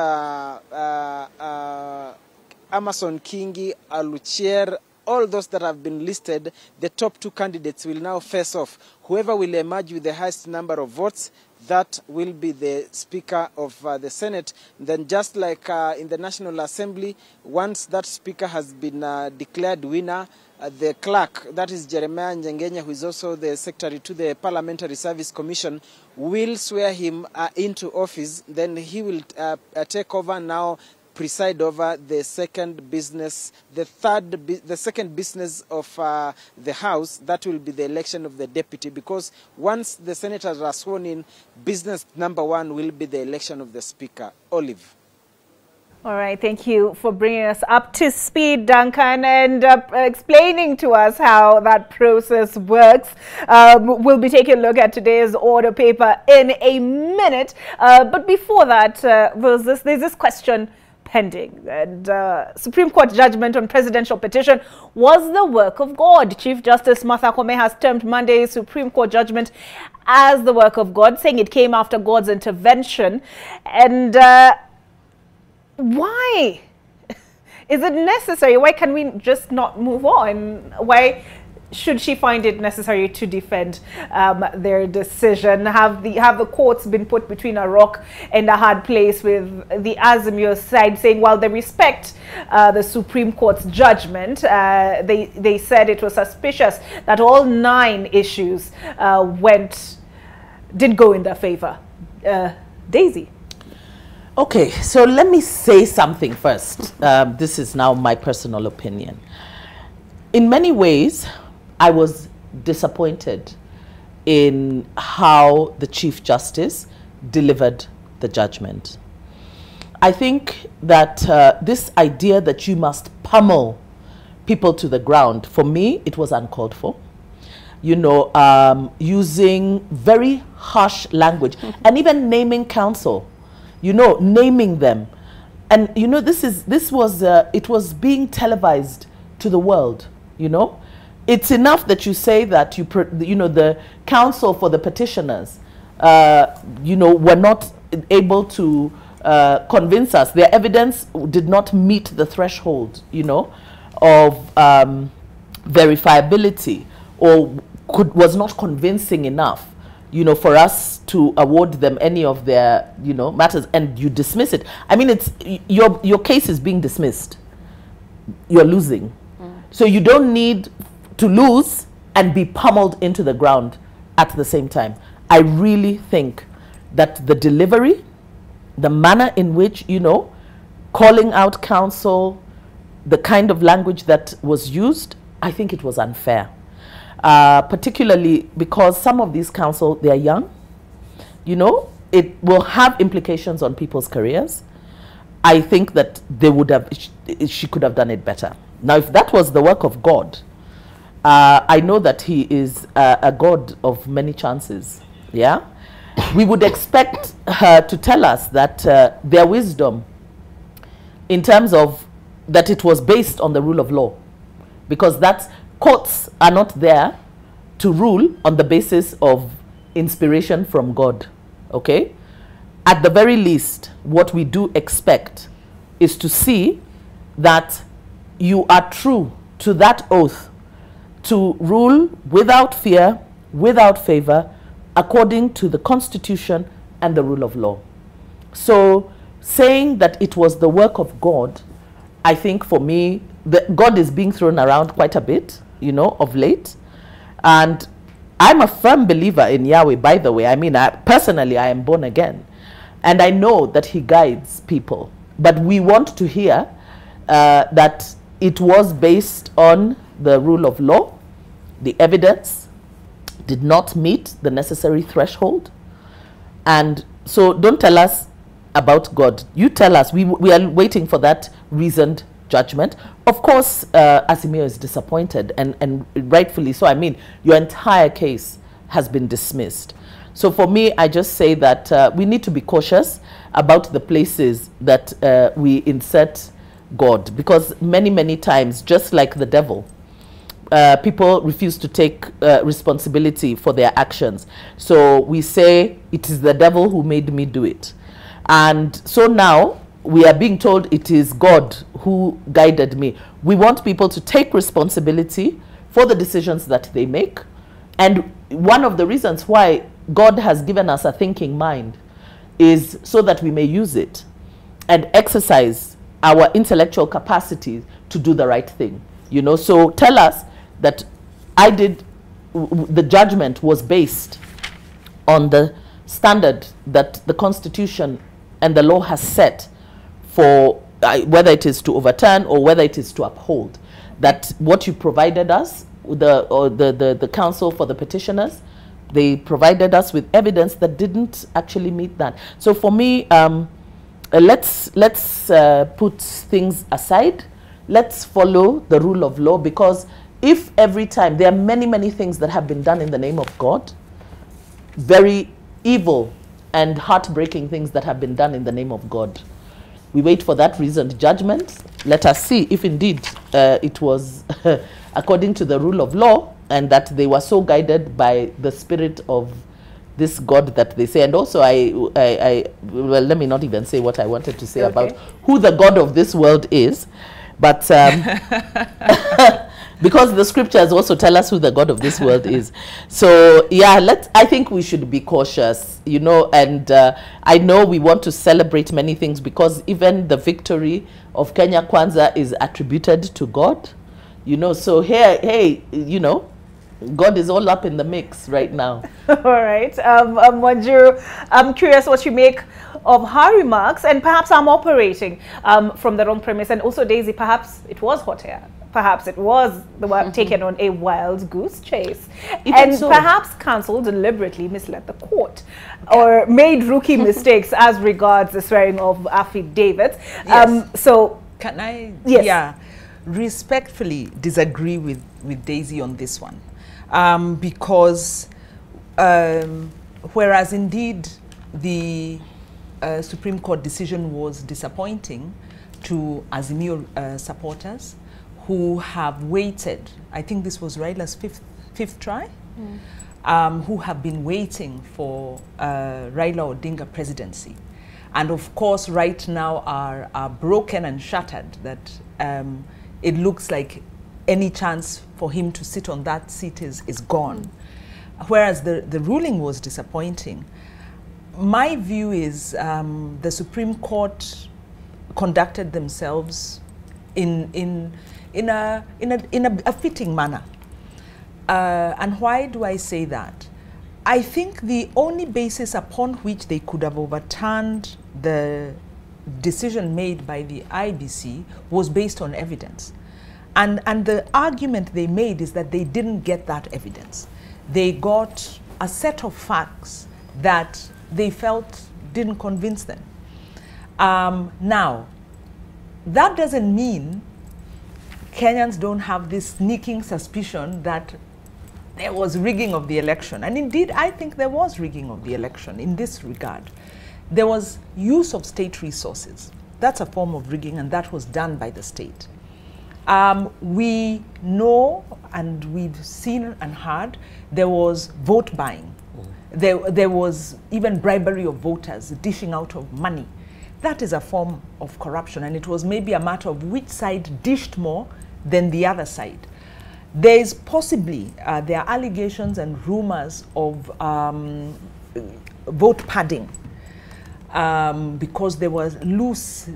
Amason Kingi, Aluchier, all those that have been listed, the top 2 candidates will now face off. Whoever will emerge with the highest number of votes, that will be the Speaker of the Senate. Then just like in the National Assembly, once that Speaker has been declared winner, the clerk, that is Jeremiah Njengenya, who is also the Secretary to the Parliamentary Service Commission, will swear him into office. Then he will take over now, preside over the second business, the second business of the House. That will be the election of the deputy, because once the senators are sworn in, business number 1 will be the election of the Speaker. Olive.
All right, thank you for bringing us up to speed, Duncan, and explaining to us how that process works. We'll be taking a look at today's order paper in a minute. But before that, there's this question pending. And Supreme Court judgment on presidential petition was the work of God. Chief Justice Martha Koome has termed Monday's Supreme Court judgment as the work of God, saying it came after God's intervention. And why is it necessary? Why can we just not move on? Why should she find it necessary to defend their decision? Have the courts been put between a rock and a hard place, with the Azimio side saying, while they respect the Supreme Court's judgment, they said it was suspicious that all 9 issues did go in their favor. Daisy.
Okay, so let me say something first. This is now my personal opinion. In many ways, I was disappointed in how the Chief Justice delivered the judgment. I think that this idea that you must pummel people to the ground, for me, it was uncalled for. You know, using very harsh language and even naming counsel, you know, naming them. And, you know, it was being televised to the world, you know. It's enough that you say that, you know, the counsel for the petitioners, you know, were not able to convince us. Their evidence did not meet the threshold, you know, of verifiability, or was not convincing enough, you know, for us to award them any of their, you know, matters, and you dismiss it. I mean, it's your case is being dismissed. You're losing. So you don't need to lose and be pummeled into the ground at the same time. I really think that the delivery, the manner in which, you know, calling out counsel, the kind of language that was used, I think it was unfair. Particularly because some of these counsel, they are young. You know, it will have implications on people's careers. I think that they would have, she could have done it better. Now, if that was the work of God, I know that He is a God of many chances. Yeah, we would expect her to tell us that their wisdom, in terms of that it was based on the rule of law, because that's, courts are not there to rule on the basis of inspiration from God. Okay, at the very least, what we do expect is to see that you are true to that oath to rule without fear, without favor, according to the Constitution and the rule of law. So saying that it was the work of God, I think for me, God is being thrown around quite a bit, you know, of late. And I'm a firm believer in Yahweh, by the way. I mean, personally, I am born again. And I know that He guides people. But we want to hear that it was based on the rule of law. The evidence did not meet the necessary threshold. And so don't tell us about God. You tell us. We are waiting for that reasoned judgment. Of course, Azimio is disappointed, and rightfully so. I mean, your entire case has been dismissed. So for me, I just say that we need to be cautious about the places that we insert God, because many, many times, just like the devil, people refuse to take responsibility for their actions. So we say, it is the devil who made me do it. And so now we are being told it is God who guided me. We want people to take responsibility for the decisions that they make. And one of the reasons why God has given us a thinking mind is so that we may use it and exercise our intellectual capacity to do the right thing. You know, so tell us that the judgment was based on the standard that the Constitution and the law has set for whether it is to overturn or whether it is to uphold. That what you provided us, the counsel for the petitioners, they provided us with evidence that didn't actually meet that. So for me, let's put things aside. Let's follow the rule of law, because if every time, there are many, many things that have been done in the name of God, very evil and heartbreaking things that have been done in the name of God. We wait for that reasoned judgment. Let us see if indeed it was according to the rule of law, and that they were so guided by the spirit of this God that they say. And also, well, let me not even say what I wanted to say about who the God of this world is. But because the scriptures also tell us who the God of this world is. So yeah, I think we should be cautious, you know, and I know we want to celebrate many things, because even the victory of Kenya Kwanza is attributed to God, you know. So here, hey, you know, God is all up in the mix right now.
All right. Wanjiru, I'm curious what you make of her remarks, and perhaps I'm operating from the wrong premise. And also, Daisy, perhaps it was hot air. perhaps it was taken on a wild goose chase.
Even
And
so,
perhaps counsel deliberately misled the court or made rookie mistakes as regards the swearing of affidavits.
Yes.
So,
can I
yes.
respectfully disagree with Daisy on this one, because whereas indeed the Supreme Court decision was disappointing to Azimio supporters who have waited, I think this was Raila's fifth try, who have been waiting for Raila Odinga presidency. And of course, right now are broken and shattered that it looks like any chance for him to sit on that seat is gone. Whereas the ruling was disappointing. My view is the Supreme Court conducted themselves in a fitting manner. And why do I say that? I think the only basis upon which they could have overturned the decision made by the IBC was based on evidence. And the argument they made is that they didn't get that evidence. They got a set of facts that they felt didn't convince them. Now, that doesn't mean Kenyans don't have this sneaking suspicion that there was rigging of the election. And indeed, I think there was rigging of the election in this regard. There was use of state resources. That's a form of rigging, and that was done by the state. We know, and we've seen and heard, there was vote buying. There was even bribery of voters, dishing out of money. That is a form of corruption, and it was maybe a matter of which side dished more than the other side. There is possibly, there are allegations and rumors of vote padding because there was loose,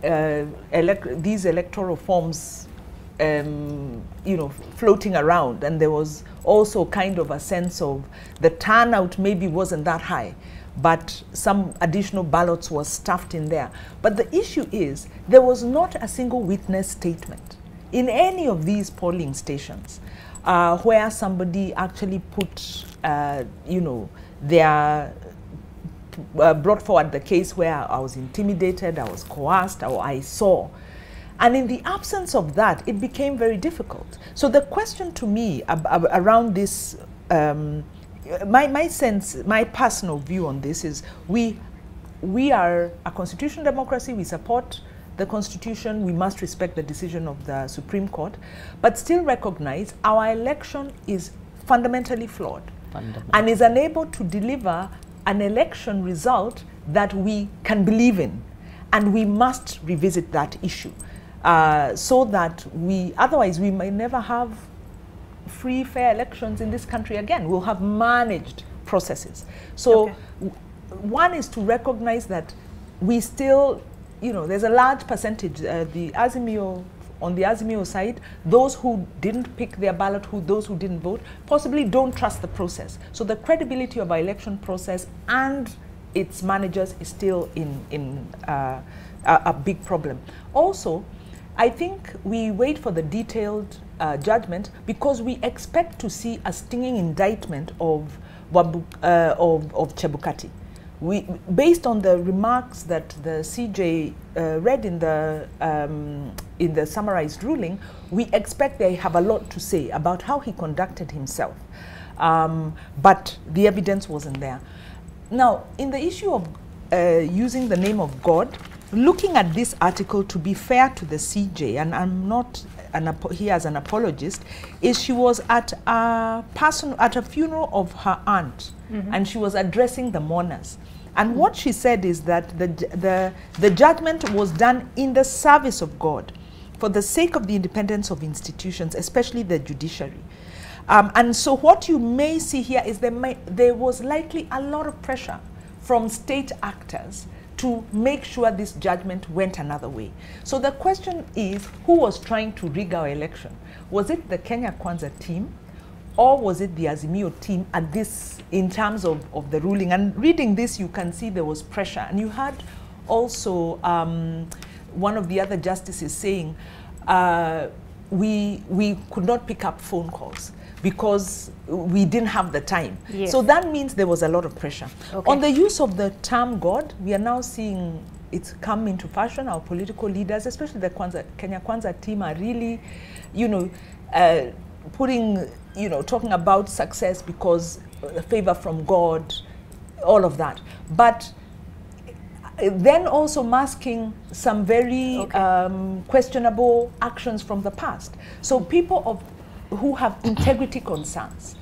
these electoral forms floating around, and there was also kind of a sense of the turnout maybe wasn't that high, but some additional ballots were stuffed in there. But the issue is there was not a single witness statement in any of these polling stations where somebody actually put, brought forward the case where I was intimidated, I was coerced, or I saw. And in the absence of that, it became very difficult. So the question to me around this, my sense, my personal view on this is we are a constitutional democracy, we support the Constitution, we must respect the decision of the Supreme Court, but still recognize our election is fundamentally flawed and is unable to deliver an election result that we can believe in. And we must revisit that issue so that otherwise we may never have free, fair elections in this country again. We'll have managed processes. So one is to recognize that we still, there's a large percentage, on the Azimio side, those who didn't pick their ballot, those who didn't vote, possibly don't trust the process. So the credibility of our election process and its managers is still in a big problem. Also, I think we wait for the detailed judgment because we expect to see a stinging indictment of Chebukati. Based on the remarks that the CJ read in the summarized ruling, we expect they have a lot to say about how he conducted himself. But the evidence wasn't there. Now, in the issue of using the name of God, looking at this article, to be fair to the CJ, and I'm not here as an apologist, is she was at a funeral of her aunt, and she was addressing the mourners. And what she said is that the judgment was done in the service of God, for the sake of the independence of institutions, especially the judiciary. And so what you may see here is there was likely a lot of pressure from state actors to make sure this judgment went another way. So the question is, who was trying to rig our election? Was it the Kenya Kwanza team, or was it the Azimio team at this, in terms of the ruling? And reading this, you can see there was pressure. And you had also one of the other justices saying, we could not pick up phone calls because we didn't have the time.
Yes.
So that means there was a lot of pressure.
Okay.
On the use of the term God, we are now seeing it's come into fashion. Our political leaders, especially the Kenya Kwanza team, are really, you know, putting, you know, talking about success because favor from God, all of that. But then also masking some very questionable actions from the past. So people who have integrity concerns,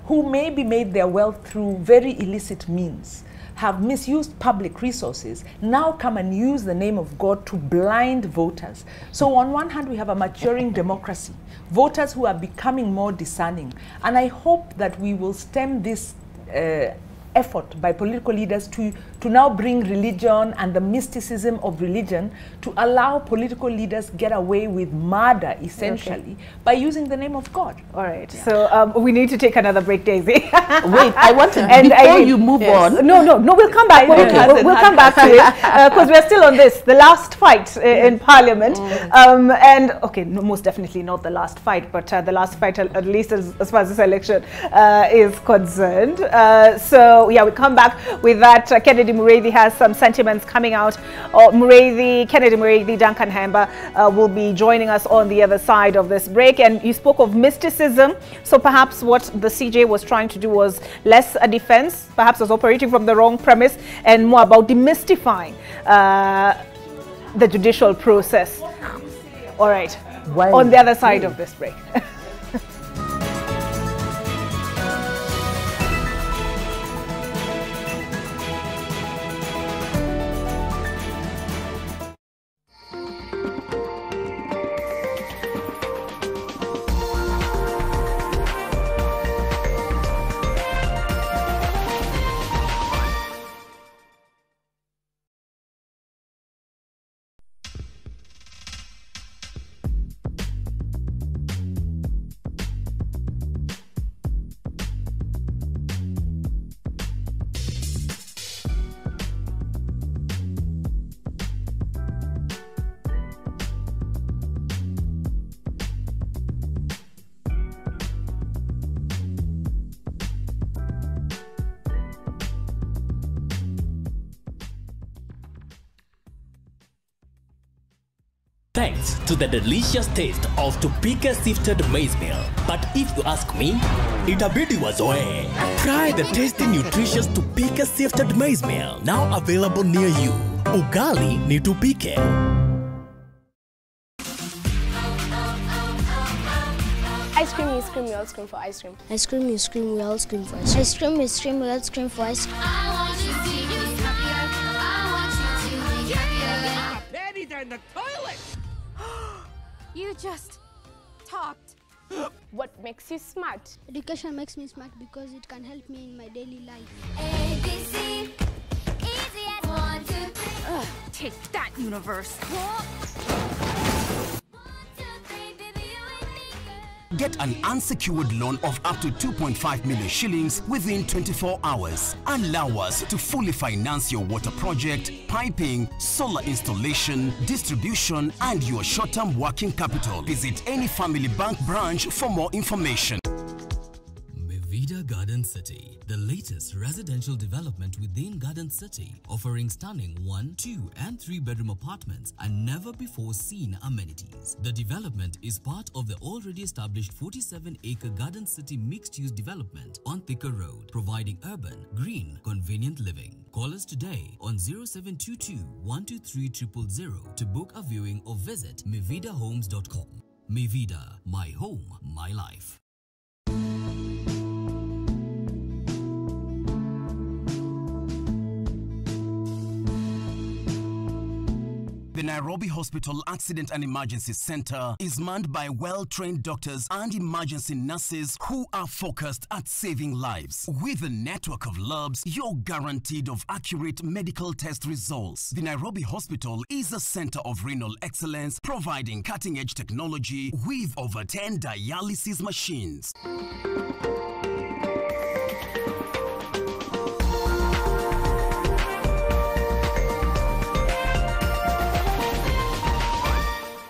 who maybe made their wealth through very illicit means, have misused public resources, now come and use the name of God to blind voters. So on one hand, we have a maturing democracy, voters who are becoming more discerning. And I hope that we will stem this effort by political leaders to now bring religion and the mysticism of religion to allow political leaders get away with murder, essentially, by using the name of God.
All right. Yeah. So we need to take another break, Daisy.
Wait, I want to, before you move on.
No, we'll come back. We'll come back to it because we're still on this, the last fight in Parliament. And, okay, no, most definitely not the last fight, but the last fight, at least as far as this election is concerned. So, yeah, we come back with that. Kennedy Mureithi has some sentiments coming out. Kennedy Mureithi, Duncan Hemba will be joining us on the other side of this break. And you spoke of mysticism. So perhaps what the CJ was trying to do was less a defense, perhaps was operating from the wrong premise, and more about demystifying the judicial process. All right, on the other side of this break.
Thanks to the delicious taste of Tupika sifted maize meal. But if you ask me, itabidi wazoe. Try the tasty nutritious Tupika sifted maize meal, now available near you. Ugali ni Tupike.
Ice cream, you scream, we all scream for ice cream. Ice cream, you scream, we all scream for ice cream. Ice cream, you scream, we all scream for ice cream. I want you to be happier. I want you to be happier.
Panties are in the toilet!
You just talked. What makes you smart? Education makes me smart because it can help me in my daily life. ABC, easy as 1, 2, 3.
Take that, universe.
Get an unsecured loan of up to 2.5 million shillings within 24 hours. Allow us to fully finance your water project, piping, solar installation, distribution, and your short-term working capital. Visit any Family Bank branch for more information.
Mivida Garden City, the latest residential development within Garden City, offering stunning 1, 2, and 3 bedroom apartments and never before seen amenities. The development is part of the already established 47-acre Garden City mixed-use development on Thika Road, providing urban, green, convenient living. Call us today on 0722 123 000 to book a viewing or visit mividahomes.com. Mivida, my home, my life.
The Nairobi Hospital Accident and Emergency Center is manned by well-trained doctors and emergency nurses who are focused at saving lives. With a network of labs, you're guaranteed of accurate medical test results. The Nairobi Hospital is a center of renal excellence, providing cutting-edge technology with over 10 dialysis machines.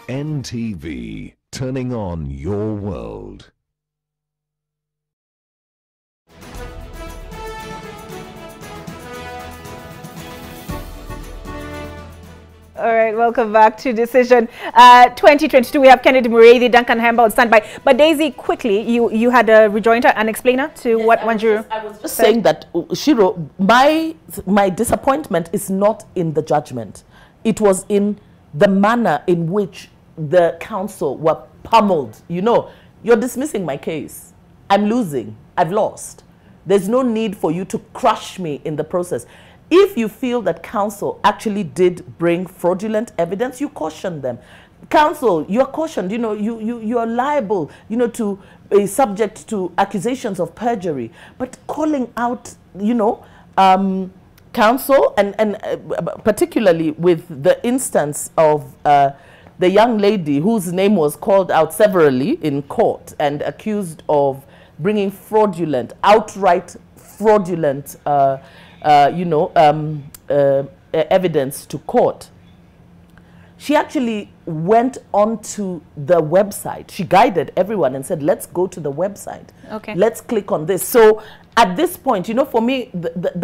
NTV,
turning on your world.
All right, welcome back to Decision 2022. We have Kennedy Muredi, Duncan Hemba on standby. But Daisy, quickly, you had a rejoinder, an explainer to what Wanjiru.
I was just saying that, Shiro, my disappointment is not in the judgment. It was in the manner in which the council were pummeled. You know, you're dismissing my case. I'm losing. I've lost. There's no need for you to crush me in the process. If you feel that council actually did bring fraudulent evidence, you caution them. Council, you're cautioned, you know, you're liable, you know, to be subject to accusations of perjury. But calling out, you know, council, and particularly with the instance of the young lady whose name was called out severally in court and accused of bringing fraudulent, outright fraudulent evidence to court. She actually went onto the website. She guided everyone and said, let's go to the website.
Okay.
Let's click on this. So at this point, you know, for me,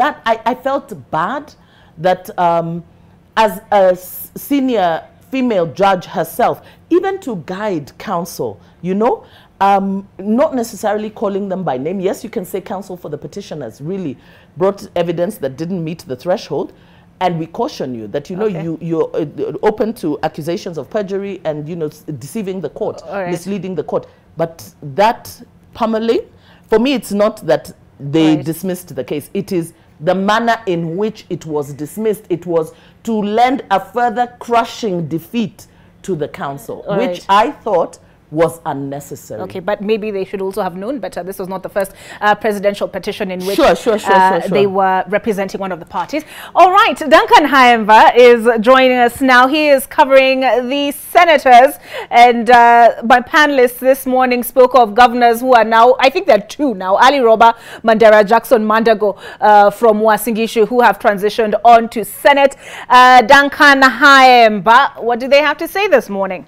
I felt bad that as a senior female judge herself, even to guide counsel, you know, not necessarily calling them by name. Yes, you can say counsel for the petitioners really brought evidence that didn't meet the threshold, and we caution you that, you know, you're open to accusations of perjury and, you know, deceiving the court, misleading the court. But that pummeling, for me, it's not that they dismissed the case. It is the manner in which it was dismissed. It was to lend a further crushing defeat to the council, which I thought was unnecessary.
Okay, but maybe they should also have known better. This was not the first presidential petition in which they were representing one of the parties. All right, Duncan Haemba is joining us now. He is covering the senators, and my panelists this morning spoke of governors who are now, I think there are two now, Ali Roba, Mandera, Jackson Mandago from Wasingishu, who have transitioned on to Senate. Duncan Haemba, what do they have to say this morning?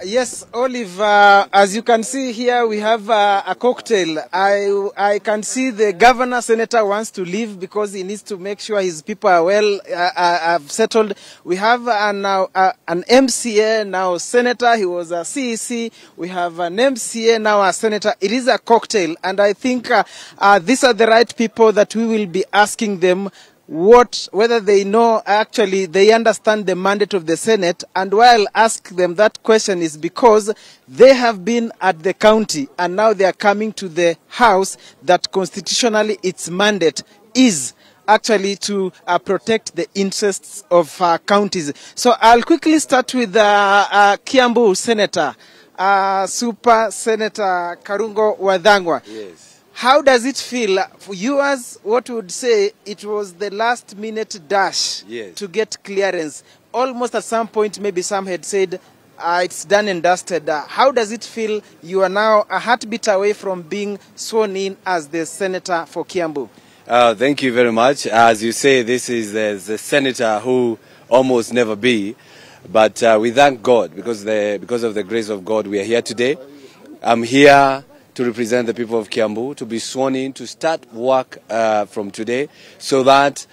Yes, Olive, as you can see here, we have a cocktail. I can see the governor senator wants to leave because he needs to make sure his people are well have settled. We have now an MCA, now senator. He was a CEC. We have an MCA, now a senator. It is a cocktail, and I think these are the right people that we will be asking them whether they know, actually they understand the mandate of the Senate. And why I'll ask them that question is because they have been at the county and now they are coming to the House that constitutionally its mandate is actually to protect the interests of counties. So I'll quickly start with Kiambu Senator, Super Senator Karungo Wadhangwa.
Yes.
How does it feel for you? As what would say it was the last minute dash to get clearance? Almost at some point, maybe some had said it's done and dusted. How does it feel? You are now a heartbeat away from being sworn in as the senator for Kiambu.
Thank you very much. As you say, this is the senator who almost never be. But we thank God because of the grace of God we are here today. I'm here to represent the people of Kiambu, to be sworn in, to start work from today so that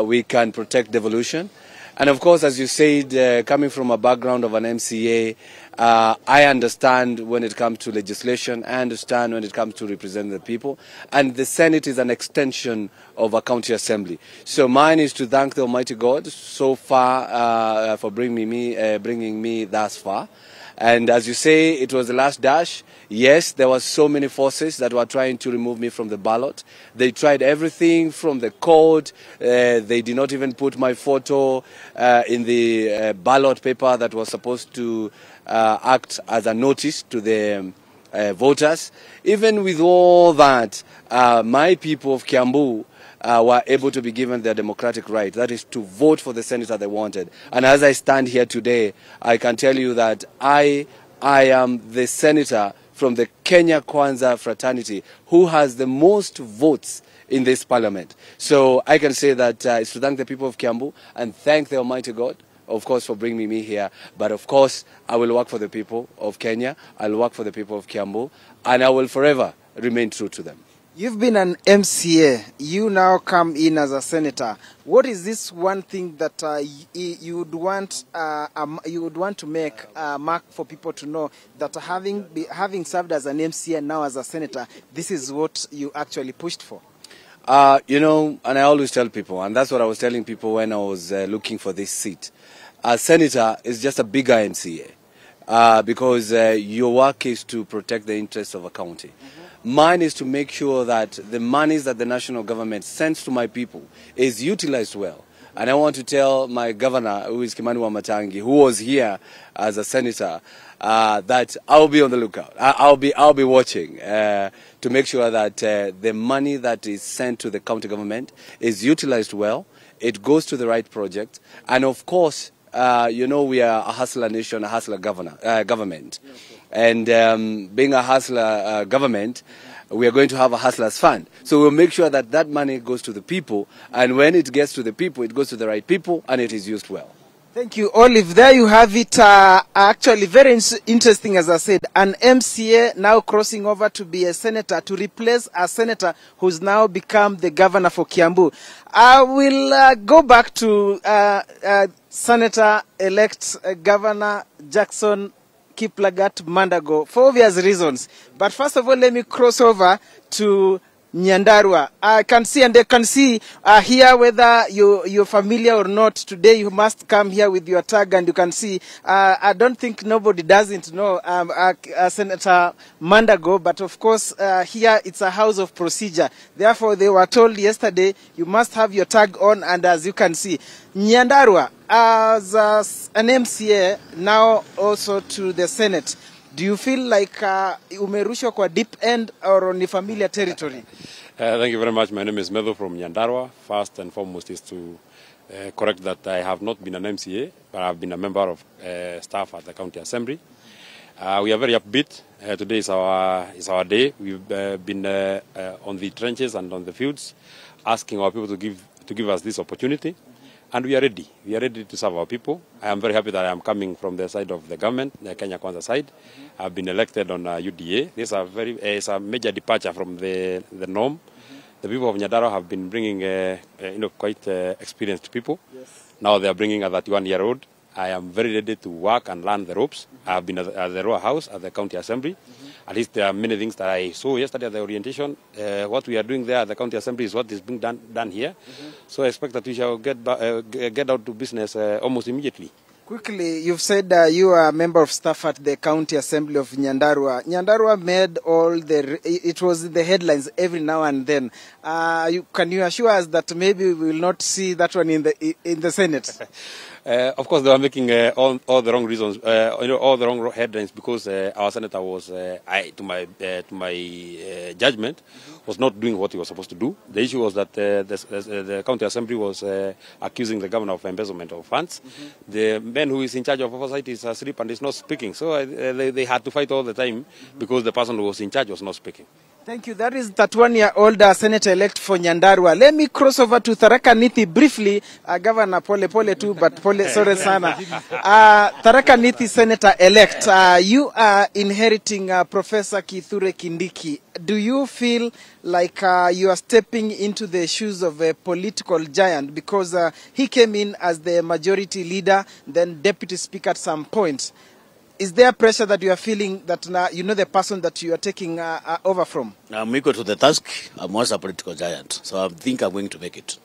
we can protect devolution. And of course, as you said, coming from a background of an MCA, I understand when it comes to legislation, I understand when it comes to representing the people, and the Senate is an extension of a county assembly. So mine is to thank the Almighty God so far for bringing me thus far. And as you say, it was the last dash. Yes, there were so many forces that were trying to remove me from the ballot. They tried everything from the code. They did not even put my photo in the ballot paper that was supposed to act as a notice to the voters. Even with all that, my people of Kiambu were able to be given their democratic right, that is to vote for the senator they wanted. And as I stand here today, I can tell you that I am the senator from the Kenya Kwanza fraternity who has the most votes in this parliament. So I can say that it's to thank the people of Kiambu and thank the Almighty God of course, for bringing me here. But of course, I will work for the people of Kenya. I'll work for the people of Kiambu. And I will forever remain true to them.
You've been an MCA. You now come in as a senator. What is this one thing that you would want to make a mark for people to know that having served as an MCA and now as a senator, this is what you actually pushed for?
You know, and I always tell people, and that's what I was telling people when I was looking for this seat. A senator is just a bigger MCA because your work is to protect the interests of a county. Mine is to make sure that the monies that the national government sends to my people is utilized well. And I want to tell my governor, who is Kimani Wamatangi, who was here as a senator, that I'll be on the lookout. I'll be watching to make sure that the money that is sent to the county government is utilized well. It goes to the right project. And of course, you know, we are a hustler nation, a hustler government. And being a hustler government, we are going to have a hustlers fund. So we'll make sure that that money goes to the people. And when it gets to the people, it goes to the right people and it is used well.
Thank you, Olive. There you have it. Actually, very interesting, as I said. An MCA now crossing over to be a senator, to replace a senator who's now become the governor for Kiambu. I will go back to Senator-elect Governor Jackson Kiplagat Mandago for obvious reasons. But first of all, let me cross over to Nyandarua. I can see, and they can see here whether you're familiar or not. Today you must come here with your tag, and you can see. I don't think nobody doesn't know Senator Mandago, but of course here it's a house of procedure. Therefore, they were told yesterday you must have your tag on, and as you can see, Nyandarua as an MCA now also to the Senate. Do you feel like umerushwa kwa deep end or ni familiar territory?
Thank you very much. My name is Medho from Nyandarua. First and foremost is to correct that I have not been an MCA, but I have been a member of staff at the County Assembly. We are very upbeat. Today is our day. We've been on the trenches and on the fields, asking our people to give us this opportunity. And we are ready. We are ready to serve our people. I am very happy that I am coming from the side of the government, the Kenya Kwanza side. I've been elected on UDA. This is a major departure from the norm. The people of Nyandarua have been bringing quite experienced people. Yes. Now they are bringing a 31-year-old. I am very ready to work and learn the ropes. I have been at the Roa House at the County Assembly. At least there are many things that I saw yesterday at the orientation. What we are doing there at the County Assembly is what is being done here. So I expect that we shall get out to business almost immediately.
Quickly, you've said you are a member of staff at the County Assembly of Nyandarua. Nyandarua made it was in the headlines every now and then. Can you assure us that maybe we will not see that one in the Senate?
Of course, they are making all the wrong reasons, all the wrong headlines, because our senator was, to my judgment, was not doing what he was supposed to do. The issue was that the County Assembly was accusing the governor of embezzlement of funds. The man who is in charge of oversight is asleep and is not speaking. So they had to fight all the time because the person who was in charge was not speaking.
Thank you. That is 31-year-old Senator-elect for Nyandarua. Let me cross over to Tharaka Nithi briefly. Governor pole too, but sorry sana. Tharaka Nithi Senator-elect, you are inheriting Professor Kithure Kindiki. Do you feel like you are stepping into the shoes of a political giant, because he came in as the majority leader, then deputy speaker at some point? Is there pressure that you are feeling that you know the person that you are taking over from?
I'm equal to the task. I'm also a political giant, so I think I'm going to make it.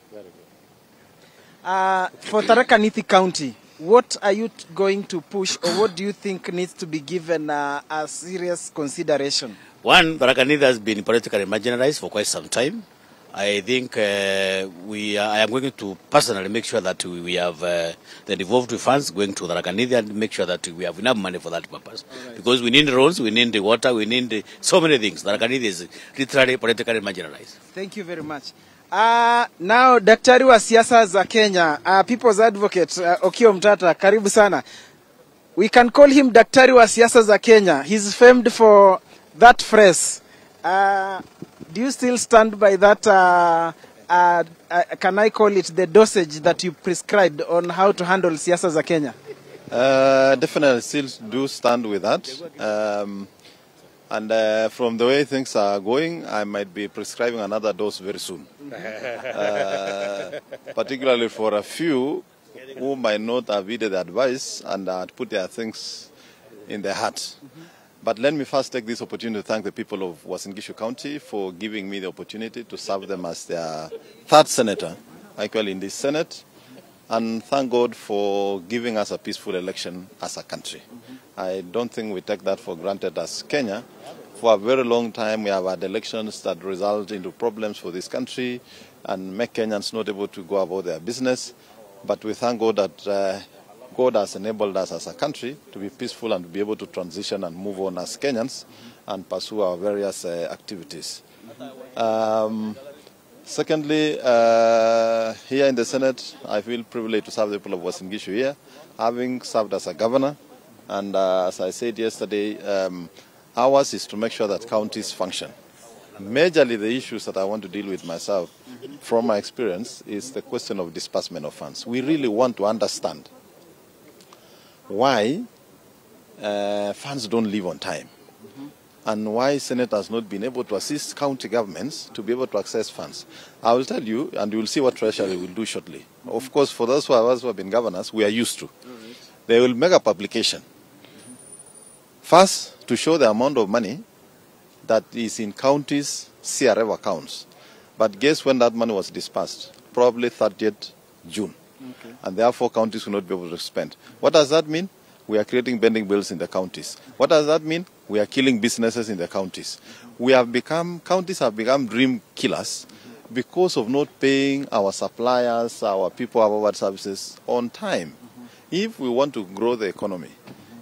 For Tharaka Nithi County, what are you going to push, or what do you think needs to be given a serious consideration?
One, Tharaka Nithi has been politically marginalized for quite some time. I think I am going to personally make sure that we have the devolved funds going to Tharaka Nithi and make sure that we have enough money for that purpose. Right. Because we need roads, we need the water, we need so many things. Tharaka Nithi is literally politically marginalized.
Thank you very much. Now, Daktari wa siasa za Kenya, people's advocate, Okiya Omtata, karibu sana. We can call him Daktari wa siasa za Kenya. He's famed for that phrase. Do you still stand by that can I call it the dosage that you prescribed on how to handle siasa za Kenya?
Definitely still do stand with that. And from the way things are going, I might be prescribing another dose very soon. Particularly for a few who might not have heeded the advice and put their things in their heart. But let me first take this opportunity to thank the people of Uasin Gishu County for giving me the opportunity to serve them as their third senator, actually in this Senate. And thank God for giving us a peaceful election as a country. I don't think we take that for granted as Kenya. For a very long time, we have had elections that result into problems for this country and make Kenyans not able to go about their business. But we thank God that God has enabled us as a country to be peaceful and to be able to transition and move on as Kenyans and pursue our various activities. Secondly, here in the Senate, I feel privileged to serve the people of Uasin Gishu here, having served as a governor. And as I said yesterday, ours is to make sure that counties function. Majorly, the issues that I want to deal with myself, from my experience, is the question of disbursement of funds. We really want to understand why funds don't leave on time. And why Senate has not been able to assist county governments to be able to access funds. I will tell you, and you will see what Treasury will do shortly. Of course, for those who have been governors, we are used to. They will make a publication. First, to show the amount of money that is in counties' CRF accounts. But guess when that money was dispersed? Probably 30th June. Okay. And therefore, counties will not be able to spend. What does that mean? We are creating pending bills in the counties. What does that mean? We are killing businesses in the counties. Counties have become dream killers because of not paying our suppliers, our people, our services on time. If we want to grow the economy,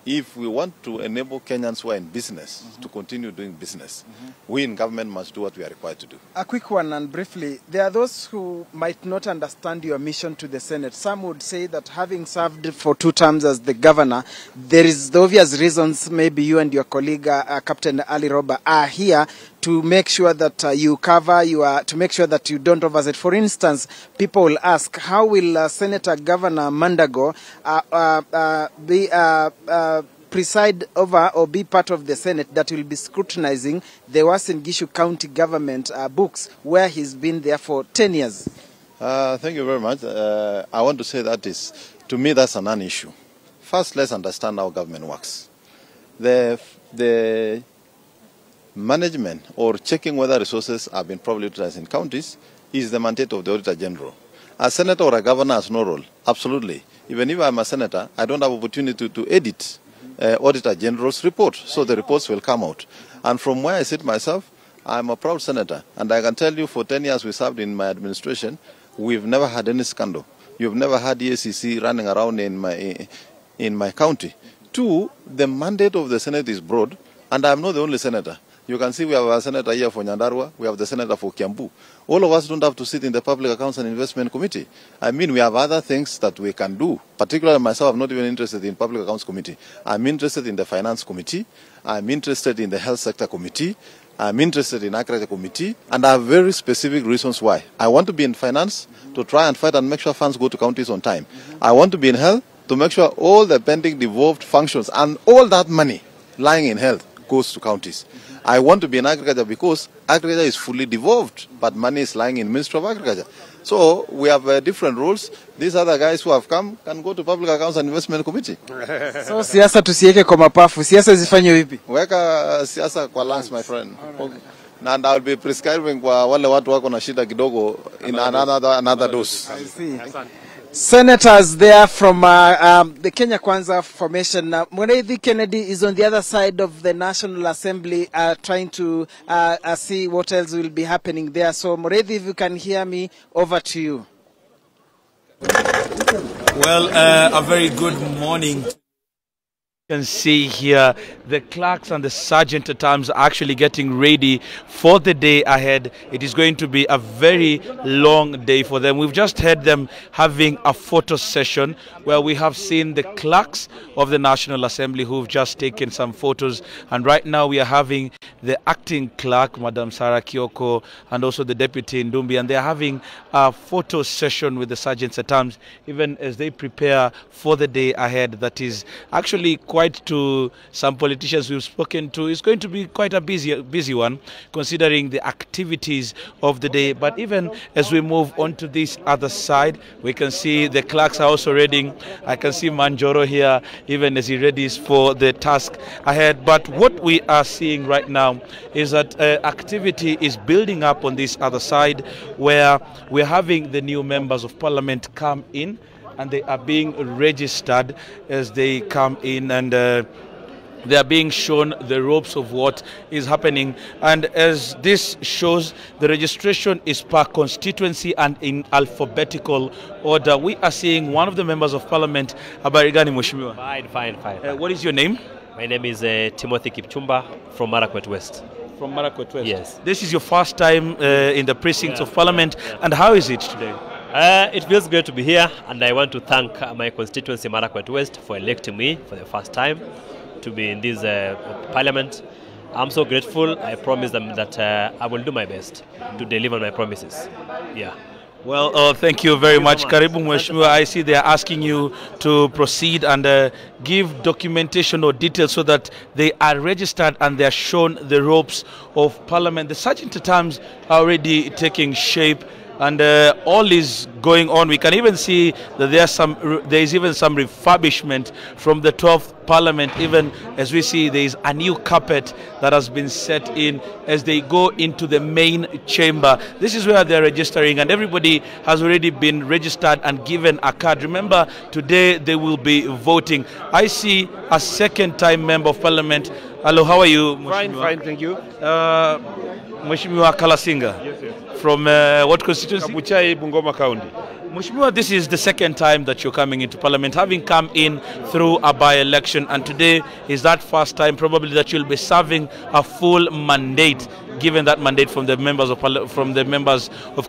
if we want to enable Kenyans who are in business to continue doing business, we in government must do what we are required to do.
A quick one and briefly, there are those who might not understand your mission to the Senate. Some would say that having served for 2 terms as the governor, there is the obvious reasons maybe you and your colleague, Captain Ali Roba, are here to make sure that to make sure that you don't overset. For instance, people will ask, how will Senator Governor Mandago preside over or be part of the Senate that will be scrutinizing the Uasin Gishu County government books where he's been there for 10 years?
Thank you very much. I want to say to me, that's a non-issue. First, let's understand how government works. The management or checking whether resources have been properly utilized in counties is the mandate of the Auditor General. A senator or a governor has no role, absolutely. Even if I'm a senator, I don't have opportunity to edit Auditor General's report, so the reports will come out. And from where I sit myself, I'm a proud senator, and I can tell you for 10 years we served in my administration, we've never had any scandal. You've never had the EACC running around in my county. 2, the mandate of the Senate is broad, and I'm not the only senator. You can see we have a senator here for Nyandarua, we have the senator for Kiambu. All of us don't have to sit in the Public Accounts and Investment Committee. I mean, we have other things that we can do. Particularly myself, I'm not even interested in Public Accounts Committee. I'm interested in the Finance Committee. I'm interested in the Health Sector Committee. I'm interested in Agriculture Committee. And I have very specific reasons why. I want to be in finance to try and fight and make sure funds go to counties on time. I want to be in health to make sure all the pending devolved functions and all that money lying in health goes to counties. I want to be in agriculture because agriculture is fully devolved, but money is lying in Ministry of Agriculture. So we have different rules. These other guys who have come can go to Public Accounts and Investment Committee.
So siasa tusiweke kwa mapafu, siasa zifanywe vipi?
Weka siasa kwa lungs, my friend. Okay. And I'll be prescribing kwa wale watu wako na shida kidogo in another dose.
I see. Senators there from the Kenya Kwanza formation. Mureithi Kennedy is on the other side of the National Assembly trying to see what else will be happening there. So Mureithi, if you can hear me, over to you.
Well, a very good morning. You can see here the clerks and the sergeant at arms are actually getting ready for the day ahead. It is going to be a very long day for them. We've just heard them having a photo session where we have seen the clerks of the National Assembly who've just taken some photos, and right now we are having the acting clerk, Madam Sarah Kioko, and also the deputy Ndumbi, and they are having a photo session with the sergeants at arms, even as they prepare for the day ahead. That is actually quite, to some politicians we've spoken to, is going to be quite a busy one, considering the activities of the day. But even as we move on to this other side, we can see the clerks are also ready. I can see Manjoro here, even as he readies for the task ahead. But what we are seeing right now is that activity is building up on this other side, where we're having the new members of parliament come in, and they are being registered as they come in, and they are being shown the ropes of what is happening. And as this shows, the registration is per constituency and in alphabetical order. We are seeing one of the members of parliament. Habari gani mheshimiwa?
Fine.
What is your name?
My name is Timothy Kipchumba from Marakwet West.
From Marakwet West?
Yes.
This is your first time in the precincts of parliament. And how is it today?
It feels great to be here, and I want to thank my constituency Marakwet West for electing me for the first time to be in this parliament. I'm so grateful. I promise them that I will do my best to deliver my promises. Yeah.
Well, thank you very much. Karibu Mheshimiwa. I see they are asking you to proceed and give documentation or details so that they are registered and they are shown the ropes of parliament. The sergeant at arms are already taking shape, and all is going on. We can even see that there is even some refurbishment from the 12th parliament. Even as we see, there is a new carpet that has been set in as they go into the main chamber. This is where they are registering, and everybody has already been registered and given a card. Remember, today they will be voting. I see a second-time member of parliament. Hello, how are you, Mheshimiwa?
Fine, thank you.
Mheshimiwa Kalasinga.
Yes.
From what constituency?
Kabuchai, Bungoma County.
Mheshimiwa, this is the second time that you're coming into parliament, having come in through a by-election, and today is that first time probably that you'll be serving a full mandate, given that mandate from the members of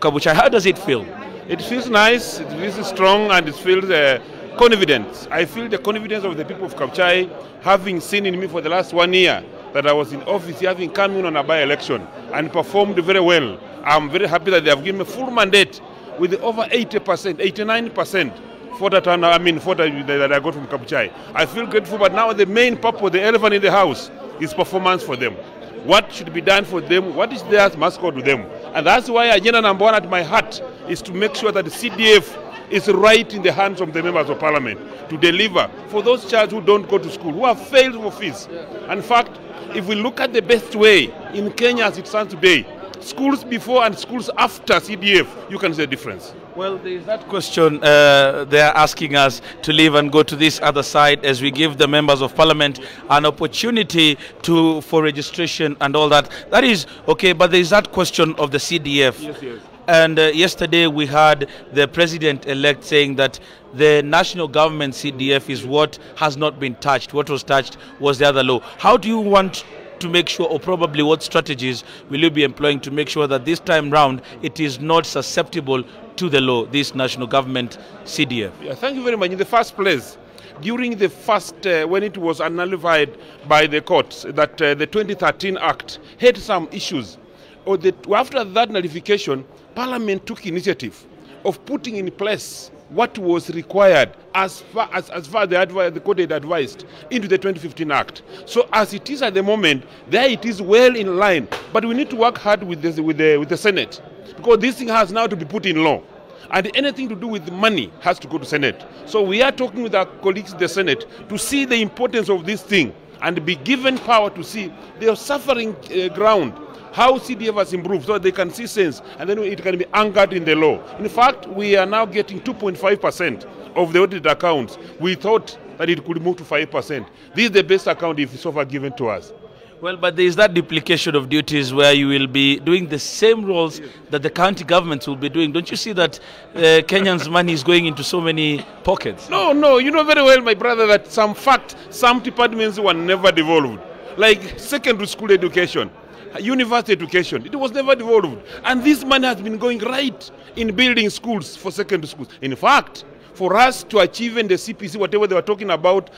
Kabuchai. How does it feel?
It feels nice, it feels strong, and it feels confident. I feel the confidence of the people of Kabuchai, having seen in me for the last 1 year that I was in office, having come in on a by-election and performed very well. I'm very happy that they have given me full mandate with over 80%, 89% for that that I got from Kabuchai. I feel grateful, but now the main purpose, the elephant in the house, is performance for them. What should be done for them? What is theirs must go to them. And that's why agenda number one at my heart is to make sure that the CDF is right in the hands of the members of parliament to deliver for those children who don't go to school, who have failed for fees. In fact, if we look at the best way in Kenya as it stands today, schools before and schools after CDF, you can see the difference.
Well, there is that question they are asking us to leave and go to this other side as we give the members of parliament an opportunity for registration and all that. That is okay, but there is that question of the CDF.
Yes.
And yesterday we heard the president-elect saying that the national government CDF is what has not been touched. What was touched was the other law. How do you want to make sure, or probably what strategies will you be employing to make sure that this time round it is not susceptible to the law, this national government CDF?
Yeah, thank you very much. In the first place, during the first, when it was nullified by the courts, that the 2013 Act had some issues. After that nullification, Parliament took initiative of putting in place what was required as far as the court had advised into the 2015 Act. So as it is at the moment, there it is well in line. But we need to work hard with the Senate, because this thing has now to be put in law. And anything to do with money has to go to Senate. So we are talking with our colleagues in the Senate to see the importance of this thing and be given power to see the suffering ground, how CDF has improved, so they can see sense, and then it can be anchored in the law. In fact, we are now getting 2.5% of the audited accounts. We thought that it could move to 5%. This is the best account if so far given to us.
Well, but there is that duplication of duties where you will be doing the same roles that the county governments will be doing. Don't you see that Kenyans' money is going into so many pockets?
No, you know very well, my brother, that some departments were never devolved. Like secondary school education, university education, it was never devolved. And this money has been going right in building schools for secondary schools. In fact, for us to achieve in the CPC, whatever they were talking about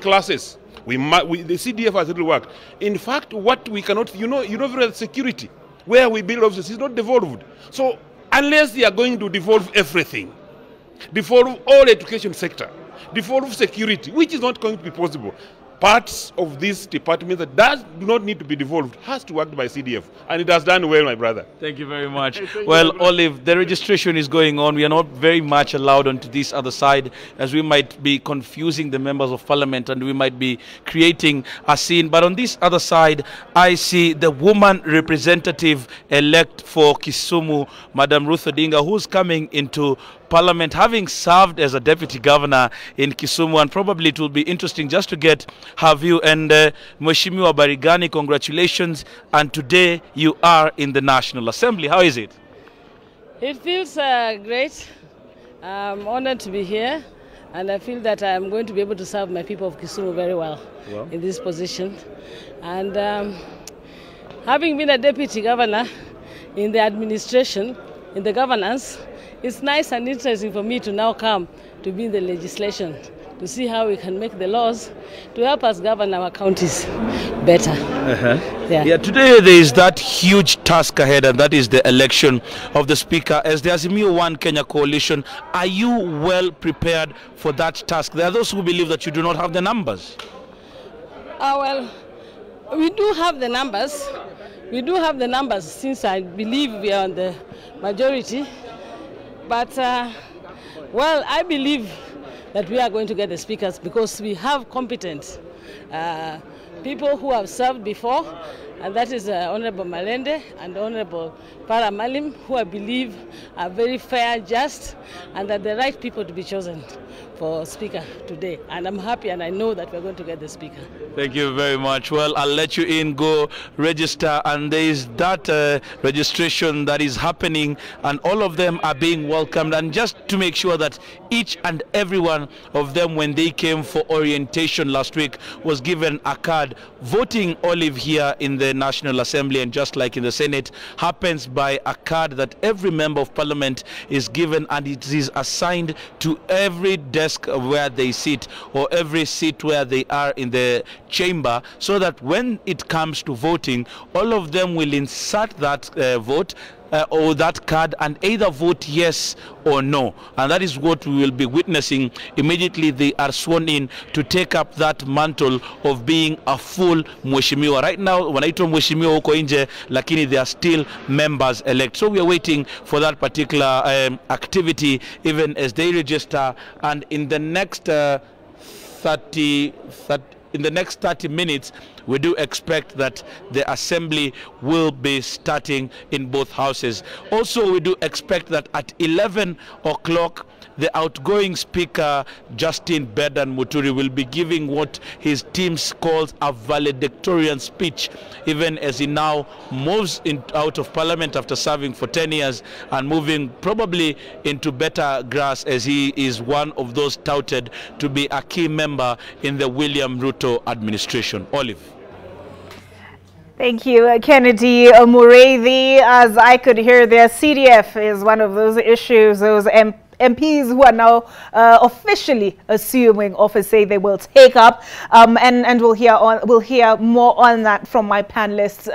classes, the CDF has little work. In fact, what we cannot, you know very well, security, where we build offices is not devolved. So unless they are going to devolve everything, devolve all education sector, devolve security, which is not going to be possible, parts of this department that do not need to be devolved has to work by CDF, and it has done well, my brother.
Thank you very much. Well, Olive, the registration is going on. We are not very much allowed onto this other side, as we might be confusing the members of parliament and we might be creating a scene. But on this other side, I see the woman representative elect for Kisumu, Madam Ruth Odinga, who's coming into Parliament, having served as a deputy governor in Kisumu, and probably it will be interesting just to get her view. And Mheshimiwa Barigani, congratulations, and today you are in the National Assembly. How is it?
It feels great. I'm honored to be here, and I feel that I'm going to be able to serve my people of Kisumu very well in this position. And having been a deputy governor in the administration, in the governance, it's nice and interesting for me to now come to be in the legislation, to see how we can make the laws to help us govern our counties better.
Yeah, today there is that huge task ahead, and that is the election of the Speaker. As the Azimio One Kenya coalition, are you well prepared for that task? There are those who believe that you do not have the numbers.
Well, we do have the numbers. We do have the numbers, since I believe we are on the majority. But, well, I believe that we are going to get the speakers because we have competent people who have served before, and that is Honorable Malende and Honorable Paramalim, who I believe are very fair, just, and are the right people to be chosen for Speaker today. And I'm happy, and I know that we're going to get the Speaker.
Thank you very much. Well, I'll let you in, go register, and there is that registration that is happening, and all of them are being welcomed. And just to make sure that each and every one of them, when they came for orientation last week, was given a card. Voting, Olive, here in the National Assembly, and just like in the Senate, happens by a card that every member of Parliament is given, and it is assigned to every desk where they sit, or every seat where they are in the chamber, so that when it comes to voting, all of them will insert that vote or that card and either vote yes or no. And that is what we will be witnessing immediately they are sworn in to take up that mantle of being a full Mheshimiwa. Right now, when I told Mheshimiwa huko nje, lakini they are still members elect. So we are waiting for that particular activity, even as they register. And in the next 30 minutes, we do expect that the assembly will be starting in both houses. Also, we do expect that at 11 o'clock, the outgoing Speaker, Justin Bedan Muturi, will be giving what his team calls a valedictorian speech, even as he now moves out of Parliament after serving for 10 years and moving probably into better grass, as he is one of those touted to be a key member in the William Ruto administration. Olive.
Thank you, Kennedy Mureithi. As I could hear there, CDF is one of those issues, those MPs who are now officially assuming office say they will take up, and we'll hear more on that from my panelists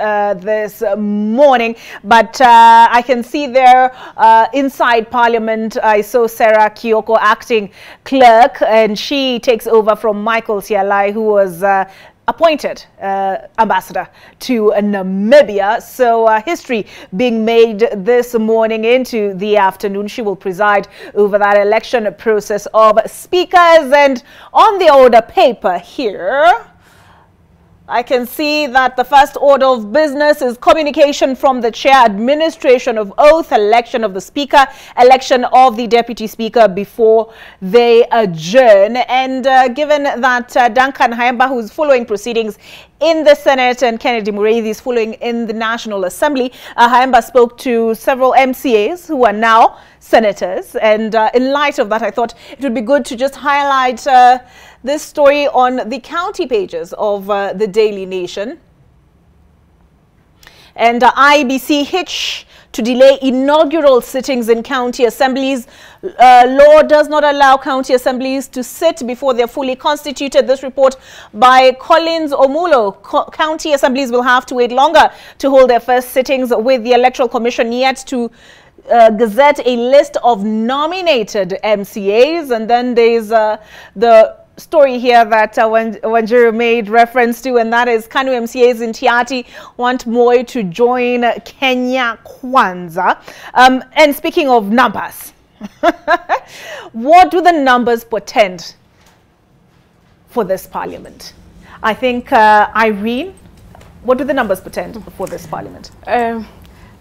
this morning. But I can see there inside Parliament, I saw Sarah Kioko, acting clerk, and she takes over from Michael Sialai, who was appointed ambassador to Namibia. So history being made this morning into the afternoon. She will preside over that election process of speakers. And on the order paper here, I can see that the first order of business is communication from the chair, administration of oath, election of the speaker, election of the deputy speaker before they adjourn. And given that Duncan Haemba, who is following proceedings in the Senate, and Kennedy Mureithi is following in the National Assembly, Haemba spoke to several MCAs who are now senators. And in light of that, I thought it would be good to just highlight this story on the county pages of the Daily Nation. And IBC hitch to delay inaugural sittings in county assemblies. Law does not allow county assemblies to sit before they're fully constituted. This report by Collins Omulo. County assemblies will have to wait longer to hold their first sittings, with the Electoral Commission yet to gazette a list of nominated MCAs. And then there's the story here that Wanjiru made reference to, and that is Kanu MCAs in Tiati want Moi to join Kenya Kwanza. And speaking of numbers, what do the numbers portend for this parliament? I think, Irene, what do the numbers portend for this parliament?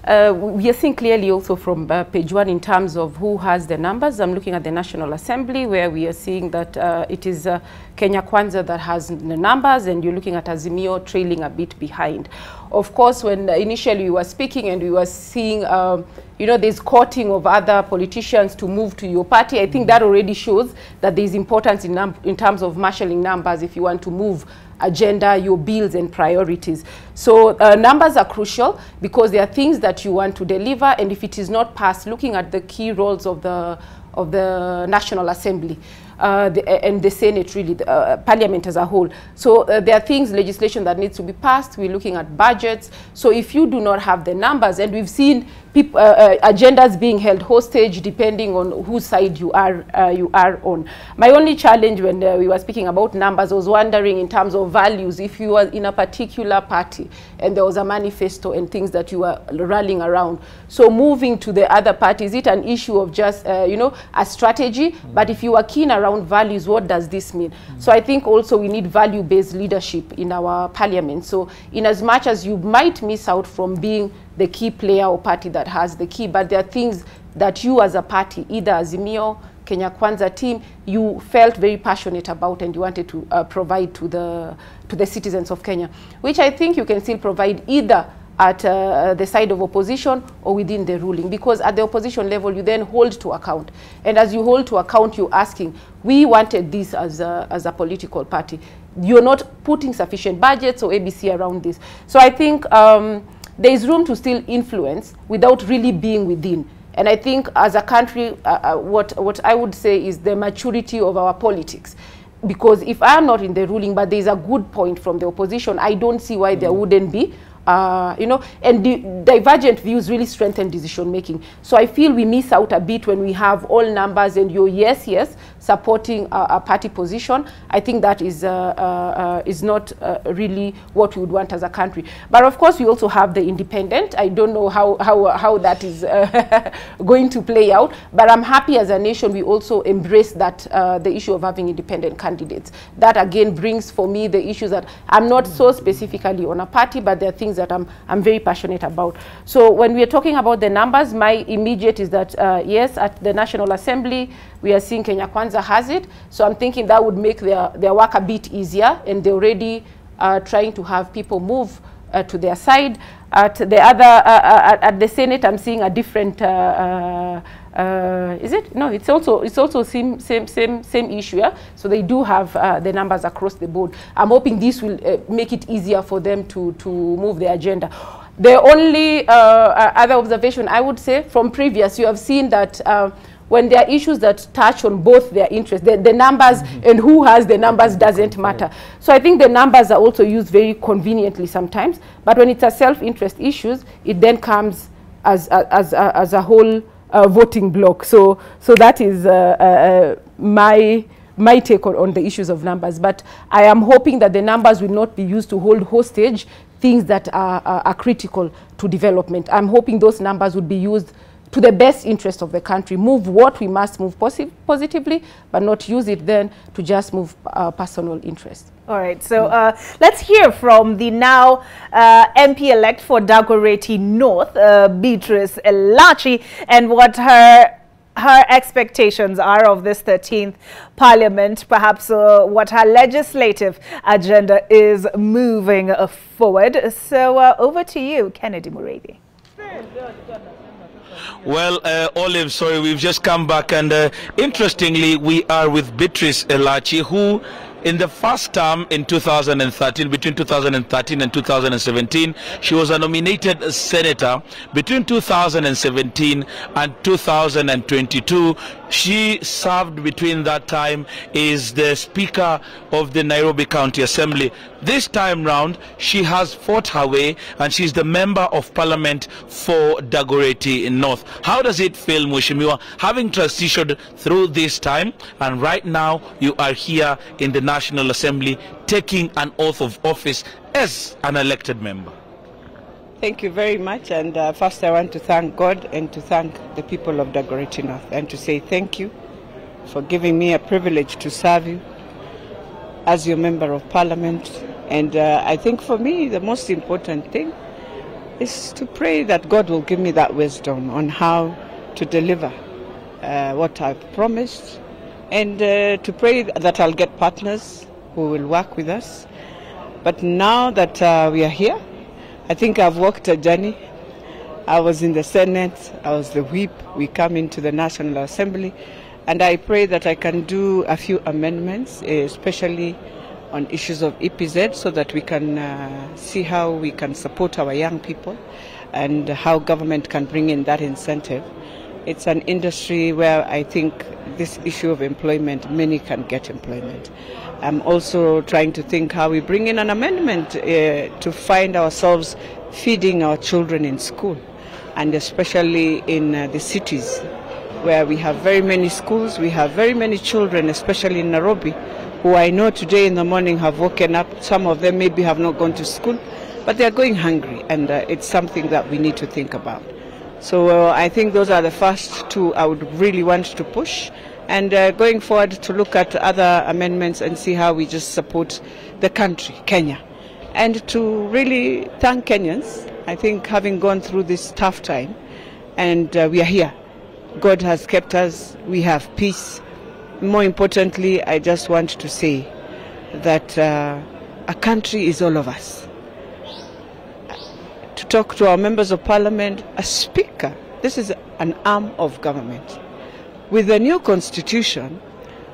We are seeing clearly also from page 1 in terms of who has the numbers. I'm looking at the National Assembly, where we are seeing that it is Kenya Kwanza that has the numbers, and you're looking at Azimio trailing a bit behind. Of course, when initially we were speaking and we were seeing, you know, there's courting of other politicians to move to your party, I think that already shows that there's importance in terms of marshalling numbers if you want to move agenda, your bills and priorities. So numbers are crucial because there are things that you want to deliver, and if it is not passed, looking at the key roles of the National Assembly and the Senate, really, the Parliament as a whole. So there are things, legislation that needs to be passed. We're looking at budgets. So if you do not have the numbers, and we've seen people, agendas being held hostage depending on whose side you are on. My only challenge when we were speaking about numbers, I was wondering in terms of values, if you were in a particular party and there was a manifesto and things that you were rallying around. So moving to the other party, is it an issue of just, you know, a strategy? But if you are keen around values, what does this mean? So I think also we need value-based leadership in our parliament. So in as much as you might miss out from being the key player or party that has the key, but there are things that you as a party, either Azimio, Kenya Kwanza team, you felt very passionate about and you wanted to provide to the citizens of Kenya, which I think you can still provide either at the side of opposition or within the ruling, because at the opposition level you then hold to account, and as you hold to account, you're asking, we wanted this as a political party, you're not putting sufficient budgets or ABC around this. So I think there is room to still influence without really being within. And I think as a country, what I would say is the maturity of our politics. Because if I'm not in the ruling, but there's a good point from the opposition, I don't see why there wouldn't be. You know, and the divergent views really strengthen decision making. So I feel we miss out a bit when we have all numbers and you're yes supporting a party position. I think that is not really what we would want as a country. But of course, we also have the independent. I don't know how that is going to play out. But I'm happy as a nation we also embrace that the issue of having independent candidates. That again brings for me the issues that I'm not so specifically on a party, but there are things that I'm very passionate about. So when we are talking about the numbers, my immediate is that yes, at the National Assembly we are seeing Kenya Kwanza has it. So I'm thinking that would make their work a bit easier, and they're already trying to have people move to their side. At the other, at the Senate, I'm seeing a different. Is it? No, it's also same issue. Yeah? So they do have the numbers across the board. I'm hoping this will make it easier for them to move the agenda. The only other observation I would say from previous, you have seen that when there are issues that touch on both their interests, the numbers and who has the numbers doesn't matter. So I think the numbers are also used very conveniently sometimes, but when it's a self-interest issues, it then comes as a whole voting block. So that is my take on the issues of numbers. But I am hoping that the numbers will not be used to hold hostage things that are critical to development. I'm hoping those numbers would be used to the best interest of the country, move what we must move positively, but not use it then to just move personal interest.
All right, so let's hear from the now MP-elect for Dagoretti North, Beatrice Elachi, and what her expectations are of this 13th Parliament, perhaps what her legislative agenda is moving forward. So over to you, Kennedy Muredi.
Well, Olive, sorry, we've just come back, and interestingly, we are with Beatrice Elachi, who In the first term in 2013, between 2013 and 2017, she was a nominated senator. Between 2017 and 2022, she served between that time is the Speaker of the Nairobi County Assembly. This time round, she has fought her way and she's the Member of Parliament for Dagoretti North. How does it feel, Mheshimiwa, having transitioned through this time and right now you are here in the National Assembly taking an oath of office as an elected member?
Thank you very much, and first I want to thank God and to thank the people of Dagoretti North and to say thank you for giving me a privilege to serve you as your Member of Parliament. And I think for me the most important thing is to pray that God will give me that wisdom on how to deliver what I've promised, and to pray that I'll get partners who will work with us. But now that we are here, I think I've walked a journey. I was in the Senate, I was the whip, we come into the National Assembly, and I pray that I can do a few amendments, especially on issues of EPZ, so that we can see how we can support our young people and how government can bring in that incentive. It's an industry where I think this issue of employment, many can get employment. I'm also trying to think how we bring in an amendment to find ourselves feeding our children in school, and especially in the cities where we have very many schools, we have very many children, especially in Nairobi, who I know today in the morning have woken up. Some of them maybe have not gone to school, but they are going hungry, and it's something that we need to think about. So I think those are the first two I would really want to push, and going forward to look at other amendments and see how we just support the country, Kenya, and to really thank Kenyans. I think having gone through this tough time, and we are here, God has kept us, we have peace. More importantly, I just want to say that a country is all of us. To talk to our members of parliament, a speaker, this is an arm of government. With the new constitution,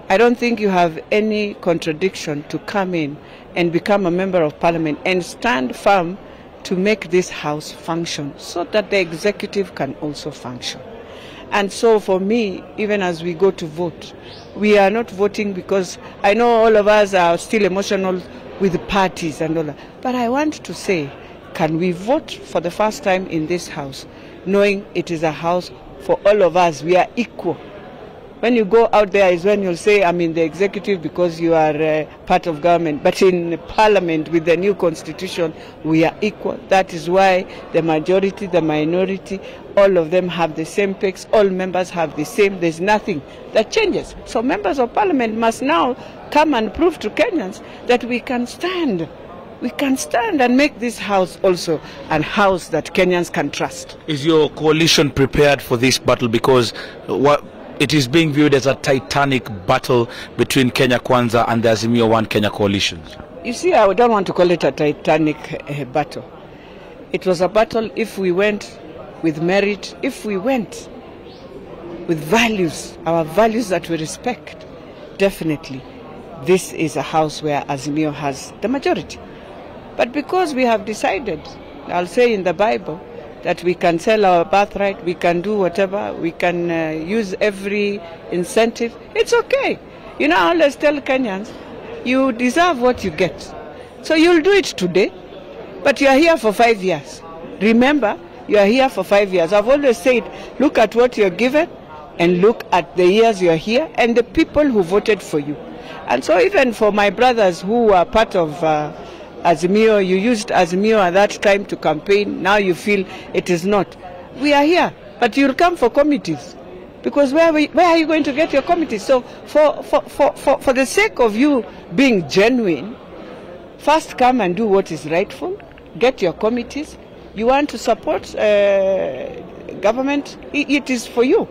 I don't think you have any contradiction to come in and become a member of parliament and stand firm to make this house function so that the executive can also function. And so for me, even as we go to vote, we are not voting because I know all of us are still emotional with the parties and all that. But I want to say, can we vote for the first time in this house, knowing it is a house for all of us, we are equal. When you go out there is when you'll say, I'm in the executive because you are part of government. But in parliament with the new constitution, we are equal. That is why the majority, the minority, all of them have the same picks. All members have the same. There's nothing that changes. So members of parliament must now come and prove to Kenyans that we can stand. We can stand and make this house also a house that Kenyans can trust.
Is your coalition prepared for this battle? Because it is being viewed as a titanic battle between Kenya Kwanza and the Azimio One Kenya coalition.
You see, I don't want to call it a titanic battle. It was a battle if we went with merit, if we went with values, our values that we respect. Definitely, this is a house where Azimio has the majority. But because we have decided, I'll say in the Bible, that we can sell our birthright, we can do whatever, we can use every incentive, it's okay. You know, I always tell Kenyans, you deserve what you get. So you'll do it today, but you are here for 5 years. Remember, you are here for 5 years. I've always said, look at what you're given and look at the years you're here and the people who voted for you. And so even for my brothers who are part of Azimio, you used Azimio at that time to campaign, now you feel it is not. We are here, but you'll come for committees. Because where are you going to get your committees? So for the sake of you being genuine, first come and do what is rightful, get your committees. You want to support government, it is for you.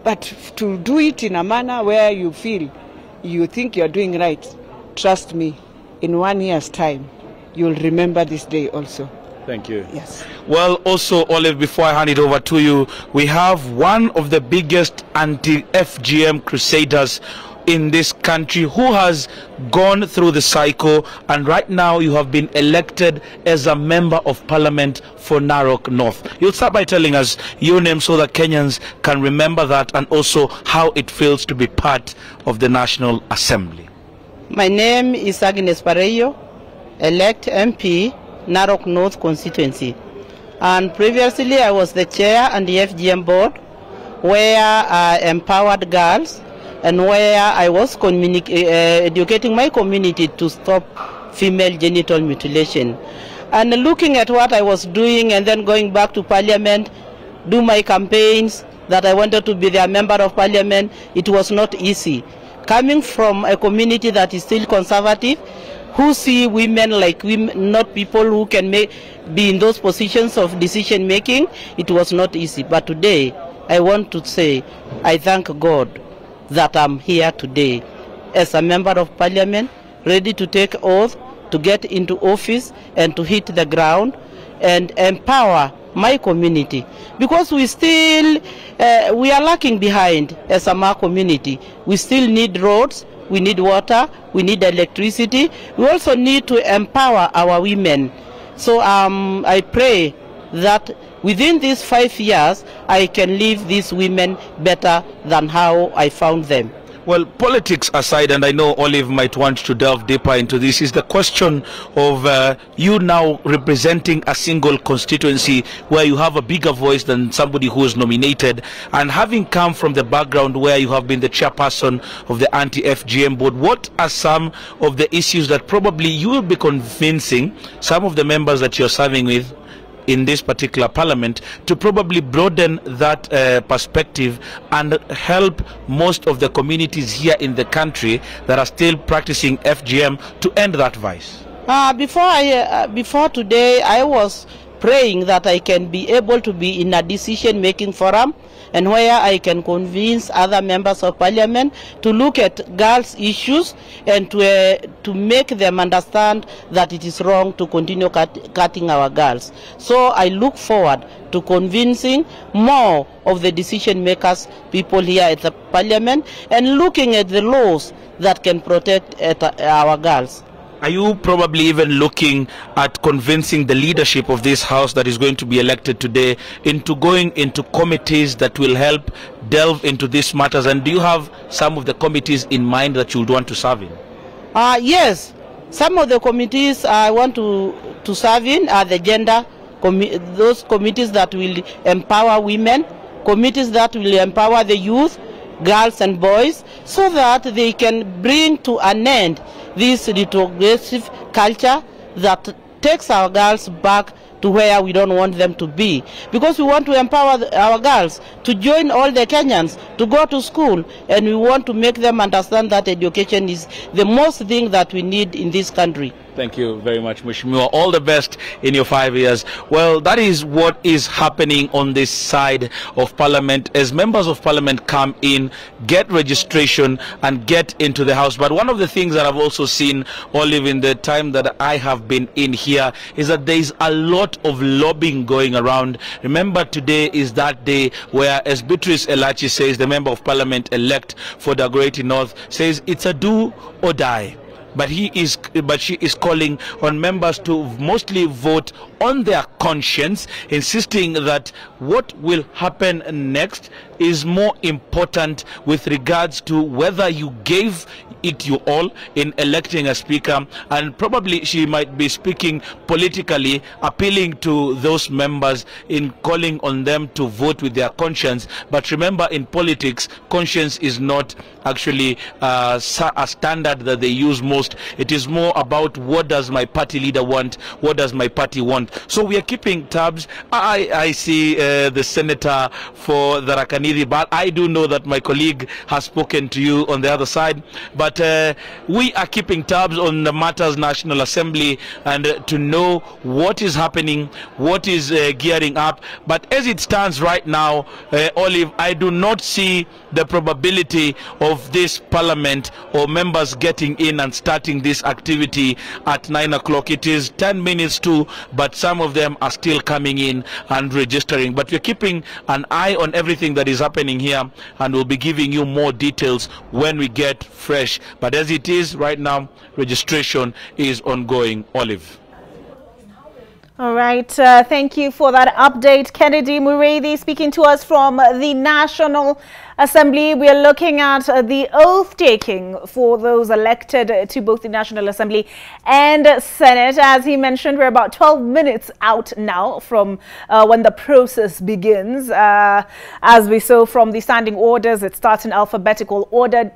But to do it in a manner where you feel, you think you're doing right, trust me, in 1 year's time, you'll remember this day also.
Thank you.
Yes.
Well, also, Olive, before I hand it over to you, we have one of the biggest anti-FGM crusaders in this country who has gone through the cycle, and right now you have been elected as a member of parliament for Narok North. You'll start by telling us your name so that Kenyans can remember that, and also how it feels to be part of the National Assembly.
My name is Agnes Pareyo, elect MP, Narok North constituency. And previously I was the chair and the FGM board, where I empowered girls and where I was educating my community to stop female genital mutilation. And looking at what I was doing and then going back to parliament, do my campaigns that I wanted to be their member of parliament, it was not easy. Coming from a community that is still conservative, who see women like women, not people who can be in those positions of decision making, it was not easy. But today, I want to say, I thank God that I'm here today as a member of parliament, ready to take oath, to get into office and to hit the ground and empower my community, because we still we are lacking behind as a Maa community. We still need roads, we need water, we need electricity. We also need to empower our women. So I pray that within these 5 years I can leave these women better than how I found them.
Well, politics aside, and I know Olive might want to delve deeper into this, is the question of you now representing a single constituency where you have a bigger voice than somebody who is nominated, and having come from the background where you have been the chairperson of the anti-FGM board. What are some of the issues that probably you will be convincing some of the members that you're serving with in this particular parliament to probably broaden that perspective and help most of the communities here in the country that are still practicing FGM to end that vice?
Before today, I was praying that I can be able to be in a decision-making forum, and where I can convince other members of parliament to look at girls' issues and to make them understand that it is wrong to continue cutting our girls. So I look forward to convincing more of the decision makers, people here at the parliament, and looking at the laws that can protect our girls.
Are you probably even looking at convincing the leadership of this house that is going to be elected today into going into committees that will help delve into these matters? And do you have some of the committees in mind that you would want to serve in?
Yes, some of the committees I want to serve in are the gender, those committees that will empower women, committees that will empower the youth, girls and boys, so that they can bring to an end this retrogressive culture that takes our girls back to where we don't want them to be. Because we want to empower our girls to join all the Kenyans, to go to school, and we want to make them understand that education is the most thing that we need in this country.
Thank you very much, Mheshimiwa. All the best in your 5 years. Well, that is what is happening on this side of Parliament as members of Parliament come in, get registration and get into the House. But one of the things that I've also seen, Olive, in the time that I have been in here is that there is a lot of lobbying going around. Remember, today is that day where, as Beatrice Elachi says, the member of Parliament elect for Dagoretti North, says it's a do or die. But she is calling on members to mostly vote on their conscience, insisting that what will happen next is more important with regards to whether you gave it you all in electing a speaker. And probably she might be speaking politically, appealing to those members in calling on them to vote with their conscience. But remember, in politics, conscience is not actually a standard that they use most. It is more about what does my party leader want, what does my party want. So we are keeping tabs. I see the senator for the Rakaniri, but I do know that my colleague has spoken to you on the other side. But we are keeping tabs on the matters National Assembly and to know what is happening, what is gearing up. But as it stands right now, Olive, I do not see the probability of this parliament or members getting in and starting starting this activity at 9 o'clock. It is 10 minutes to, but some of them are still coming in and registering. But we're keeping an eye on everything that is happening here, and we'll be giving you more details when we get fresh. But as it is right now, registration is ongoing. Olive.
All right, thank you for that update. Kennedy Muredi speaking to us from the National Assembly. We are looking at the oath taking for those elected to both the National Assembly and Senate. As he mentioned, we're about 12 minutes out now from when the process begins. As we saw from the standing orders, it starts in alphabetical order,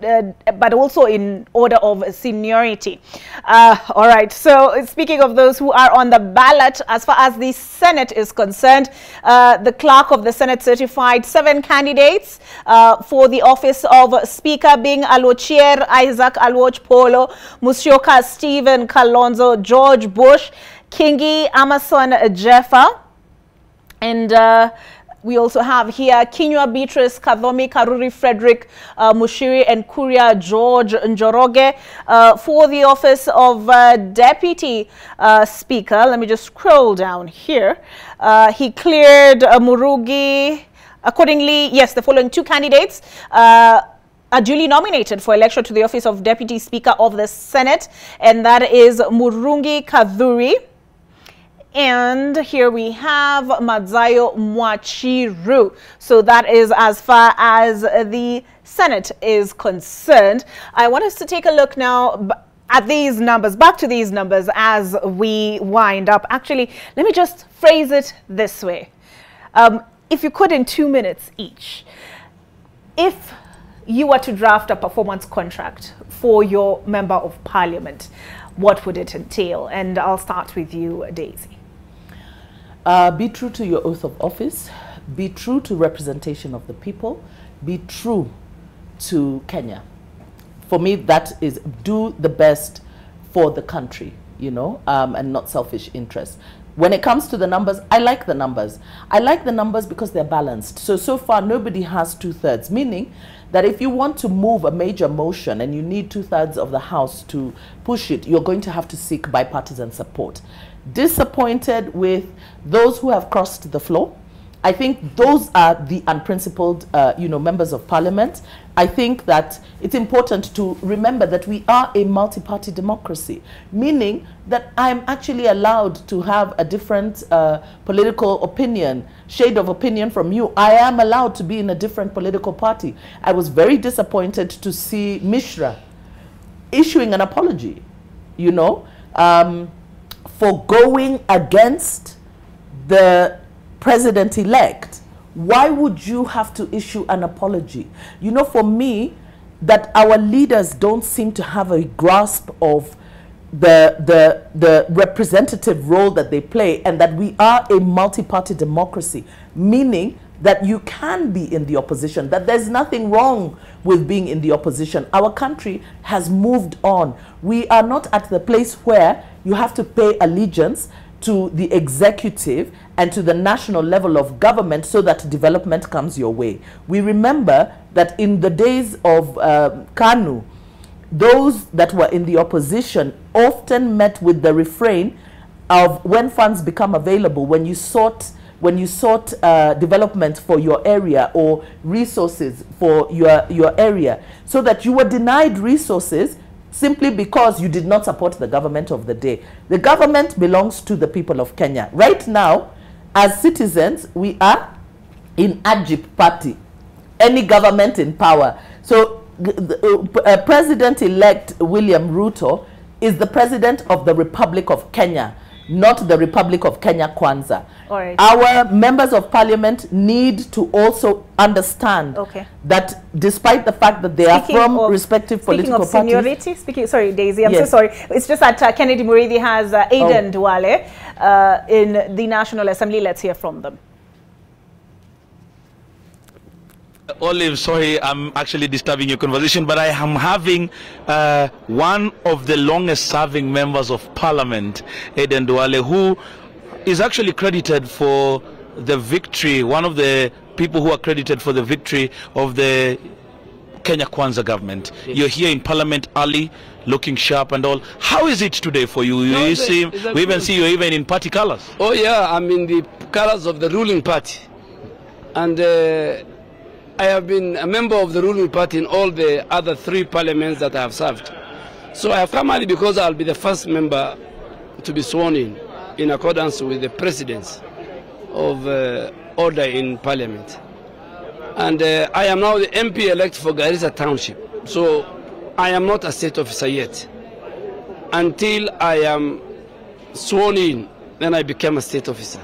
but also in order of seniority. All right, so speaking of those who are on the ballot, as far as the Senate is concerned, the clerk of the Senate certified 7 candidates for the office of Speaker, being Alochier Isaac Alwoch Polo, Musyoka Stephen Kalonzo, George Bush, Kingi Amason Jeffa, and we also have here Kinyua Beatrice, Kathomi Karuri Frederick, Mushiri and Kuria George Njoroge for the office of Deputy Speaker. Let me just scroll down here. He cleared Murugi. Accordingly, yes, the following 2 candidates are duly nominated for election to the office of Deputy Speaker of the Senate, and that is Murungi Kadhuri. And here we have Madzayo Mwachiru. So that is as far as the Senate is concerned. I want us to take a look now at these numbers, back to these numbers as we wind up. Actually, let me just phrase it this way. If you could, in 2 minutes each, if you were to draft a performance contract for your member of parliament, what would it entail? And I'll start with you, Daisy.
Be true to your oath of office. Be true to representation of the people. Be true to Kenya. For me, that is do the best for the country, you know, and not selfish interests. When it comes to the numbers, I like the numbers. I like the numbers because they're balanced. So far, nobody has 2/3, meaning that if you want to move a major motion and you need 2/3 of the House to push it, you're going to have to seek bipartisan support. Disappointed with those who have crossed the floor. I think those are the unprincipled, members of parliament. I think that it's important to remember that we are a multi-party democracy, meaning that I'm actually allowed to have a different political opinion, shade of opinion from you. I am allowed to be in a different political party. I was very disappointed to see Mishra issuing an apology, for going against the president-elect. Why would you have to issue an apology? For me, that our leaders don't seem to have a grasp of the representative role that they play, and that we are a multi-party democracy, meaning that you can be in the opposition, that there's nothing wrong with being in the opposition. Our country has moved on. We are not at the place where you have to pay allegiance to the executive and to the national level of government so that development comes your way. We remember that in the days of KANU, those that were in the opposition often met with the refrain of, when funds become available, when you sought development for your area or resources for your area, so that you were denied resources simply because you did not support the government of the day. The government belongs to the people of Kenya. Right now, as citizens, we are in Ajip party, any government in power. So President-elect William Ruto is the president of the Republic of Kenya, not the Republic of Kenya Kwanza.
All right.
Our members of parliament need to also understand that despite the fact that they are from respective political parties.
Seniority, sorry, Daisy, I'm
yes.
so sorry. It's just that Kennedy Muridi has Aidan Duale in the National Assembly. Let's hear from them.
Olive, sorry, I'm actually disturbing your conversation, but I am having one of the longest serving members of parliament, Aidan Duale, who is actually credited for the victory, one of the people who are credited for the victory of the Kenya Kwanza government. You're here in Parliament early, looking sharp and all. How is it today for you?
No,
We even see you even in party colors.
Oh yeah, I'm in the colors of the ruling party. And I have been a member of the ruling party in all the other 3 parliaments that I have served. So I have come early because I'll be the first member to be sworn in accordance with the precedence of order in Parliament. And I am now the MP elect for Garissa Township. So I am not a state officer yet. Until I am sworn in, then I become a state officer.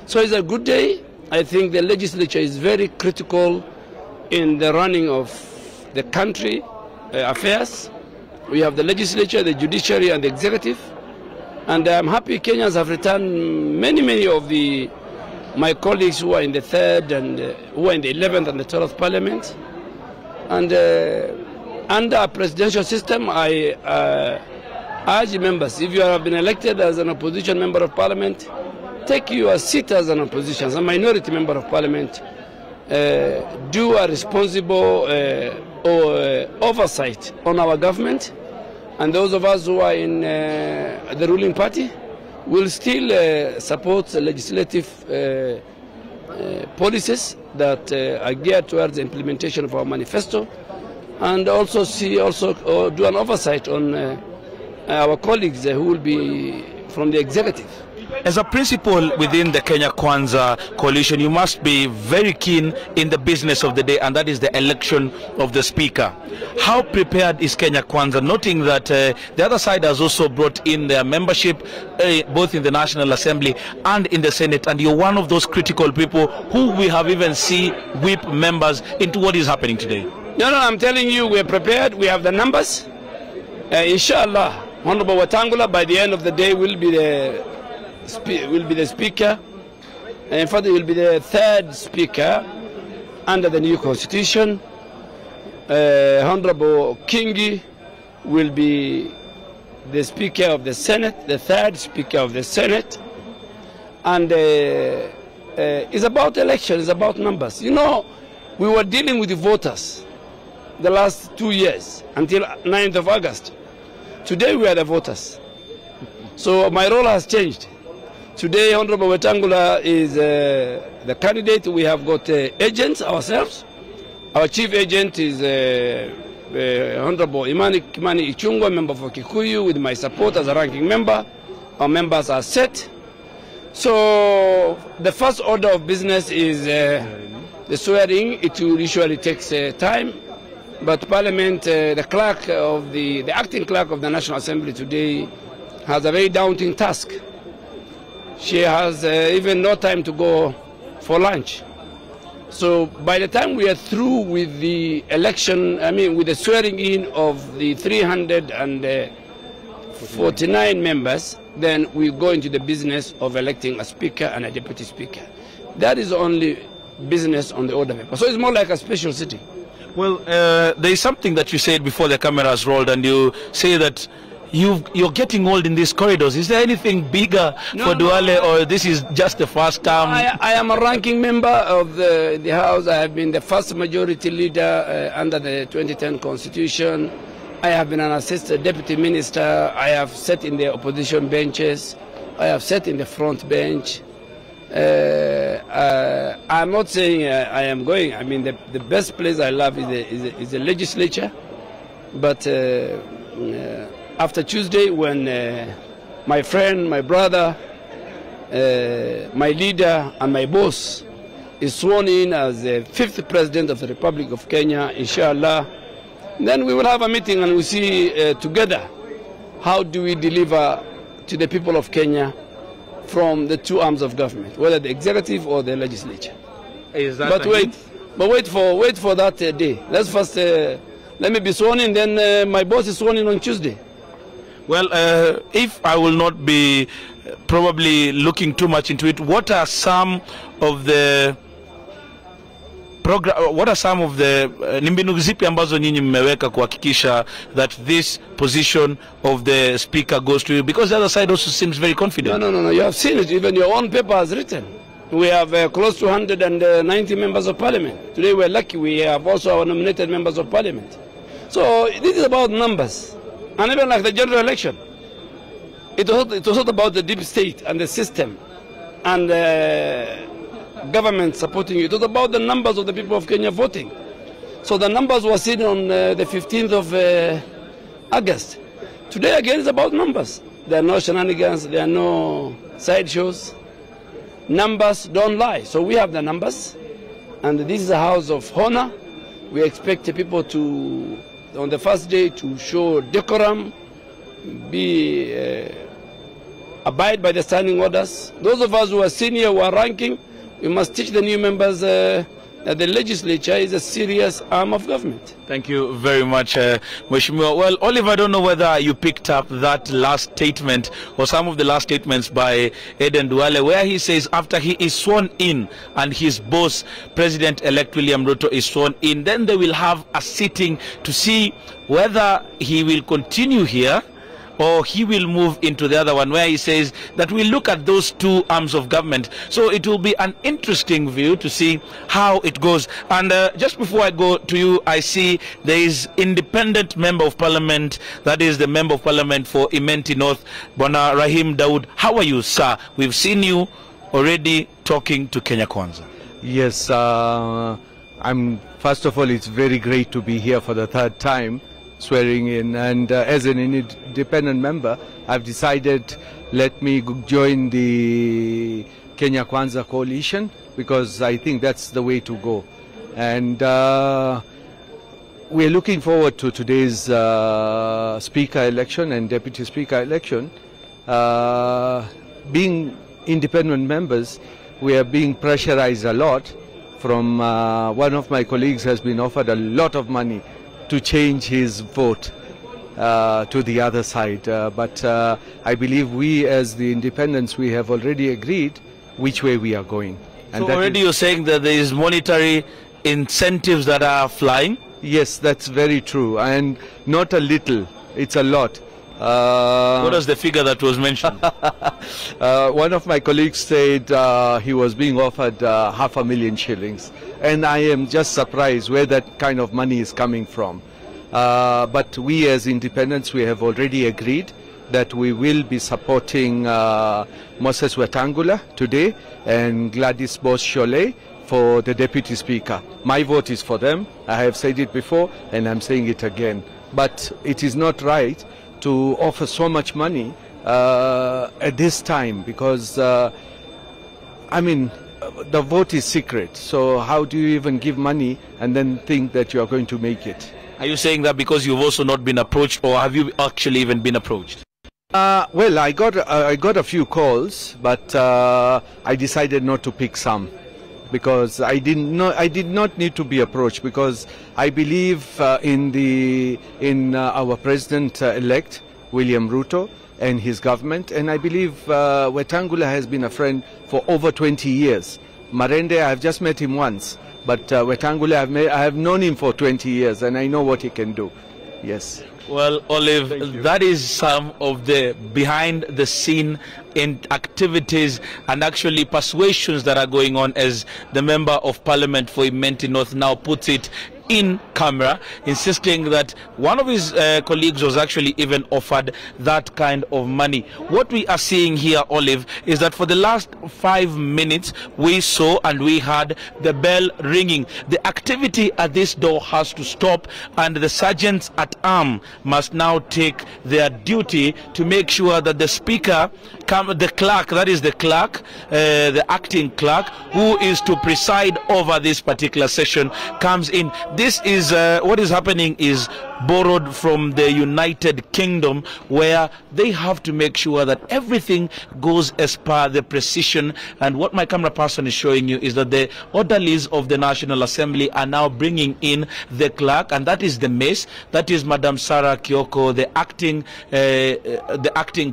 So it's a good day. I think the legislature is very critical in the running of the country affairs. We have the legislature, the judiciary, and the executive. And I'm happy Kenyans have returned many of my colleagues who are in the 3rd and who are in the 11th and the 12th parliament. And under a presidential system, I urge members, if you have been elected as an opposition member of parliament, take your seat as an opposition, as a minority member of parliament. Do a responsible oversight on our government, and those of us who are in the ruling party will still support the legislative policies that are geared towards the implementation of our manifesto, and also do an oversight on our colleagues who will be from the executive.
As a principal within the Kenya Kwanza coalition, you must be very keen in the business of the day, and that is the election of the speaker. How prepared is Kenya Kwanza, noting that the other side has also brought in their membership, both in the National Assembly and in the Senate, and you're one of those critical people who we have even seen whip members into what is happening today?
No, I'm telling you, we're prepared. We have the numbers. Inshallah, Honorable Wetangula, by the end of the day, will be the speaker. In fact, he will be the 3rd speaker under the new constitution. Honorable Kingi will be the speaker of the Senate, the 3rd speaker of the Senate. And it's about election, it's about numbers. You know, we were dealing with the voters the last 2 years until 9th of August. Today we are the voters. So my role has changed. Today, Honorable Wetangula is the candidate. We have got agents ourselves. Our chief agent is Honorable Kimani Ichung'wah, member for Kikuyu, with my support as a ranking member. Our members are set. So the first order of business is the swearing. It will usually takes time. But Parliament, the clerk of the acting clerk of the National Assembly today has a very daunting task. She has even no time to go for lunch. So by the time we are through with the election, with the swearing in of the 349 members, then we go into the business of electing a speaker and a deputy speaker. That is only business on the order paper. So it's more like a special sitting.
Well, there is something that you said before the cameras rolled, and you say that you're getting old in these corridors. Is there anything bigger for Duale, or this is just the first time?
I am a ranking member of the House. I have been the first majority leader under the 2010 Constitution. I have been an assistant deputy minister. I have sat in the opposition benches. I have sat in the front bench. I'm not saying I am going. The best place I love is the legislature. But after Tuesday, when my friend, my brother, my leader, and my boss is sworn in as the 5th President of the Republic of Kenya, inshallah, then we will have a meeting and we'll see together how do we deliver to the people of Kenya from the 2 arms of government, whether the executive or the legislature. But wait for that day. Let's first let me be sworn in. Then my boss is sworn in on Tuesday.
Well, if I will not be probably looking too much into it, what are some of the ni mbinu zipi ambazo nyinyi mmeweka kuhakikisha that this position of the speaker goes to you? Because the other side also seems very confident.
No. You have seen it. Even your own paper has written. we have close to 190 members of parliament. Today we're lucky we have also our nominated members of parliament. So this is about numbers. And even like the general election, it was not about the deep state and the system and government supporting you. It was about the numbers of the people of Kenya voting. So the numbers were seen on the 15th of August. Today again is about numbers. There are no shenanigans, there are no sideshows. Numbers don't lie. So we have the numbers, and this is a house of honor. We expect the people to, on the first day, to show decorum, abide by the standing orders. Those of us who are senior, who are ranking, we must teach the new members that the legislature is a serious arm of government.
Thank you very much, Mheshimiwa. Well, Olive, I don't know whether you picked up that last statement or some of the last statements by Eden Duale, where he says after he is sworn in and his boss, President-elect William Ruto, is sworn in, then they will have a sitting to see whether he will continue here or he will move into the other one, where he says that we look at those two arms of government. So it will be an interesting view to see how it goes. And just before I go to you, I see there is independent member of parliament, that is the member of parliament for Imenti North, Bwana Rahim Daud. How are you, sir? We've seen you already talking to Kenya Kwanza.
Yes, first of all, it's very great to be here for the third time, swearing in, and as an independent member, I've decided let me join the Kenya Kwanza coalition, because I think that's the way to go. And we're looking forward to today's speaker election and deputy speaker election. Being independent members, we are being pressurized a lot from one of my colleagues has been offered a lot of money to change his vote to the other side. But I believe we as the independents, we have already agreed which way we are going. And
so already you're saying that there is monetary incentives that are flying?
Yes, that's very true. And not a little, it's a lot.
What was the figure that was mentioned?
One of my colleagues said he was being offered 500,000 shillings. And I am just surprised where that kind of money is coming from. But we as independents, we have already agreed that we will be supporting Moses Wetangula today and Gladys Bosch-Sholay for the Deputy Speaker. My vote is for them. I have said it before and I'm saying it again. But it is not right to offer so much money at this time, because I mean, the vote is secret, so how do you even give money and then think that you are going to make it?
Are you saying that because you've also not been approached, or have you actually even been approached?
Well, I got a few calls, but I decided not to pick some, because I did not need to be approached, because I believe in our president-elect William Ruto and his government, and I believe Wetangula has been a friend for over 20 years. Marende, I have just met him once, but Wetangula, I have known him for 20 years, and I know what he can do. Yes.
Well, Olive, that is some of the behind-the-scene activities and actually persuasions that are going on, as the member of parliament for Imenti North now puts it in camera, insisting that one of his colleagues was actually even offered that kind of money. What we are seeing here, Olive, is that for the last 5 minutes we saw and we heard the bell ringing. The activity at this door has to stop, and the sergeants at arms must now take their duty to make sure that the speaker, the clerk, that is the clerk, the acting clerk, who is to preside over this particular session, comes in. This is what is happening is borrowed from the United Kingdom, where they have to make sure that everything goes as per the precision. And what my camera person is showing you is that the orderlies of the National Assembly are now bringing in the clerk, and that is the mace, that is Madam Sarah Kioko, the acting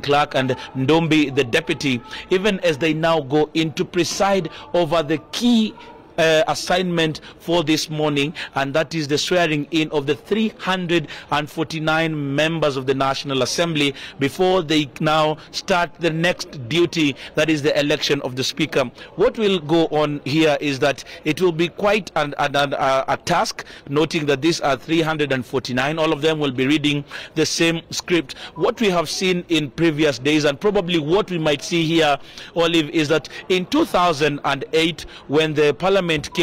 clerk, and Ndombi, the deputy, even as they now go in to preside over the key assignment for this morning, and that is the swearing in of the 349 members of the National Assembly before they now start the next duty, that is the election of the Speaker. What will go on here is that it will be quite a task, noting that these are 349. All of them will be reading the same script. What we have seen in previous days, and probably what we might see here, Olive, is that in 2008, when the Parliament came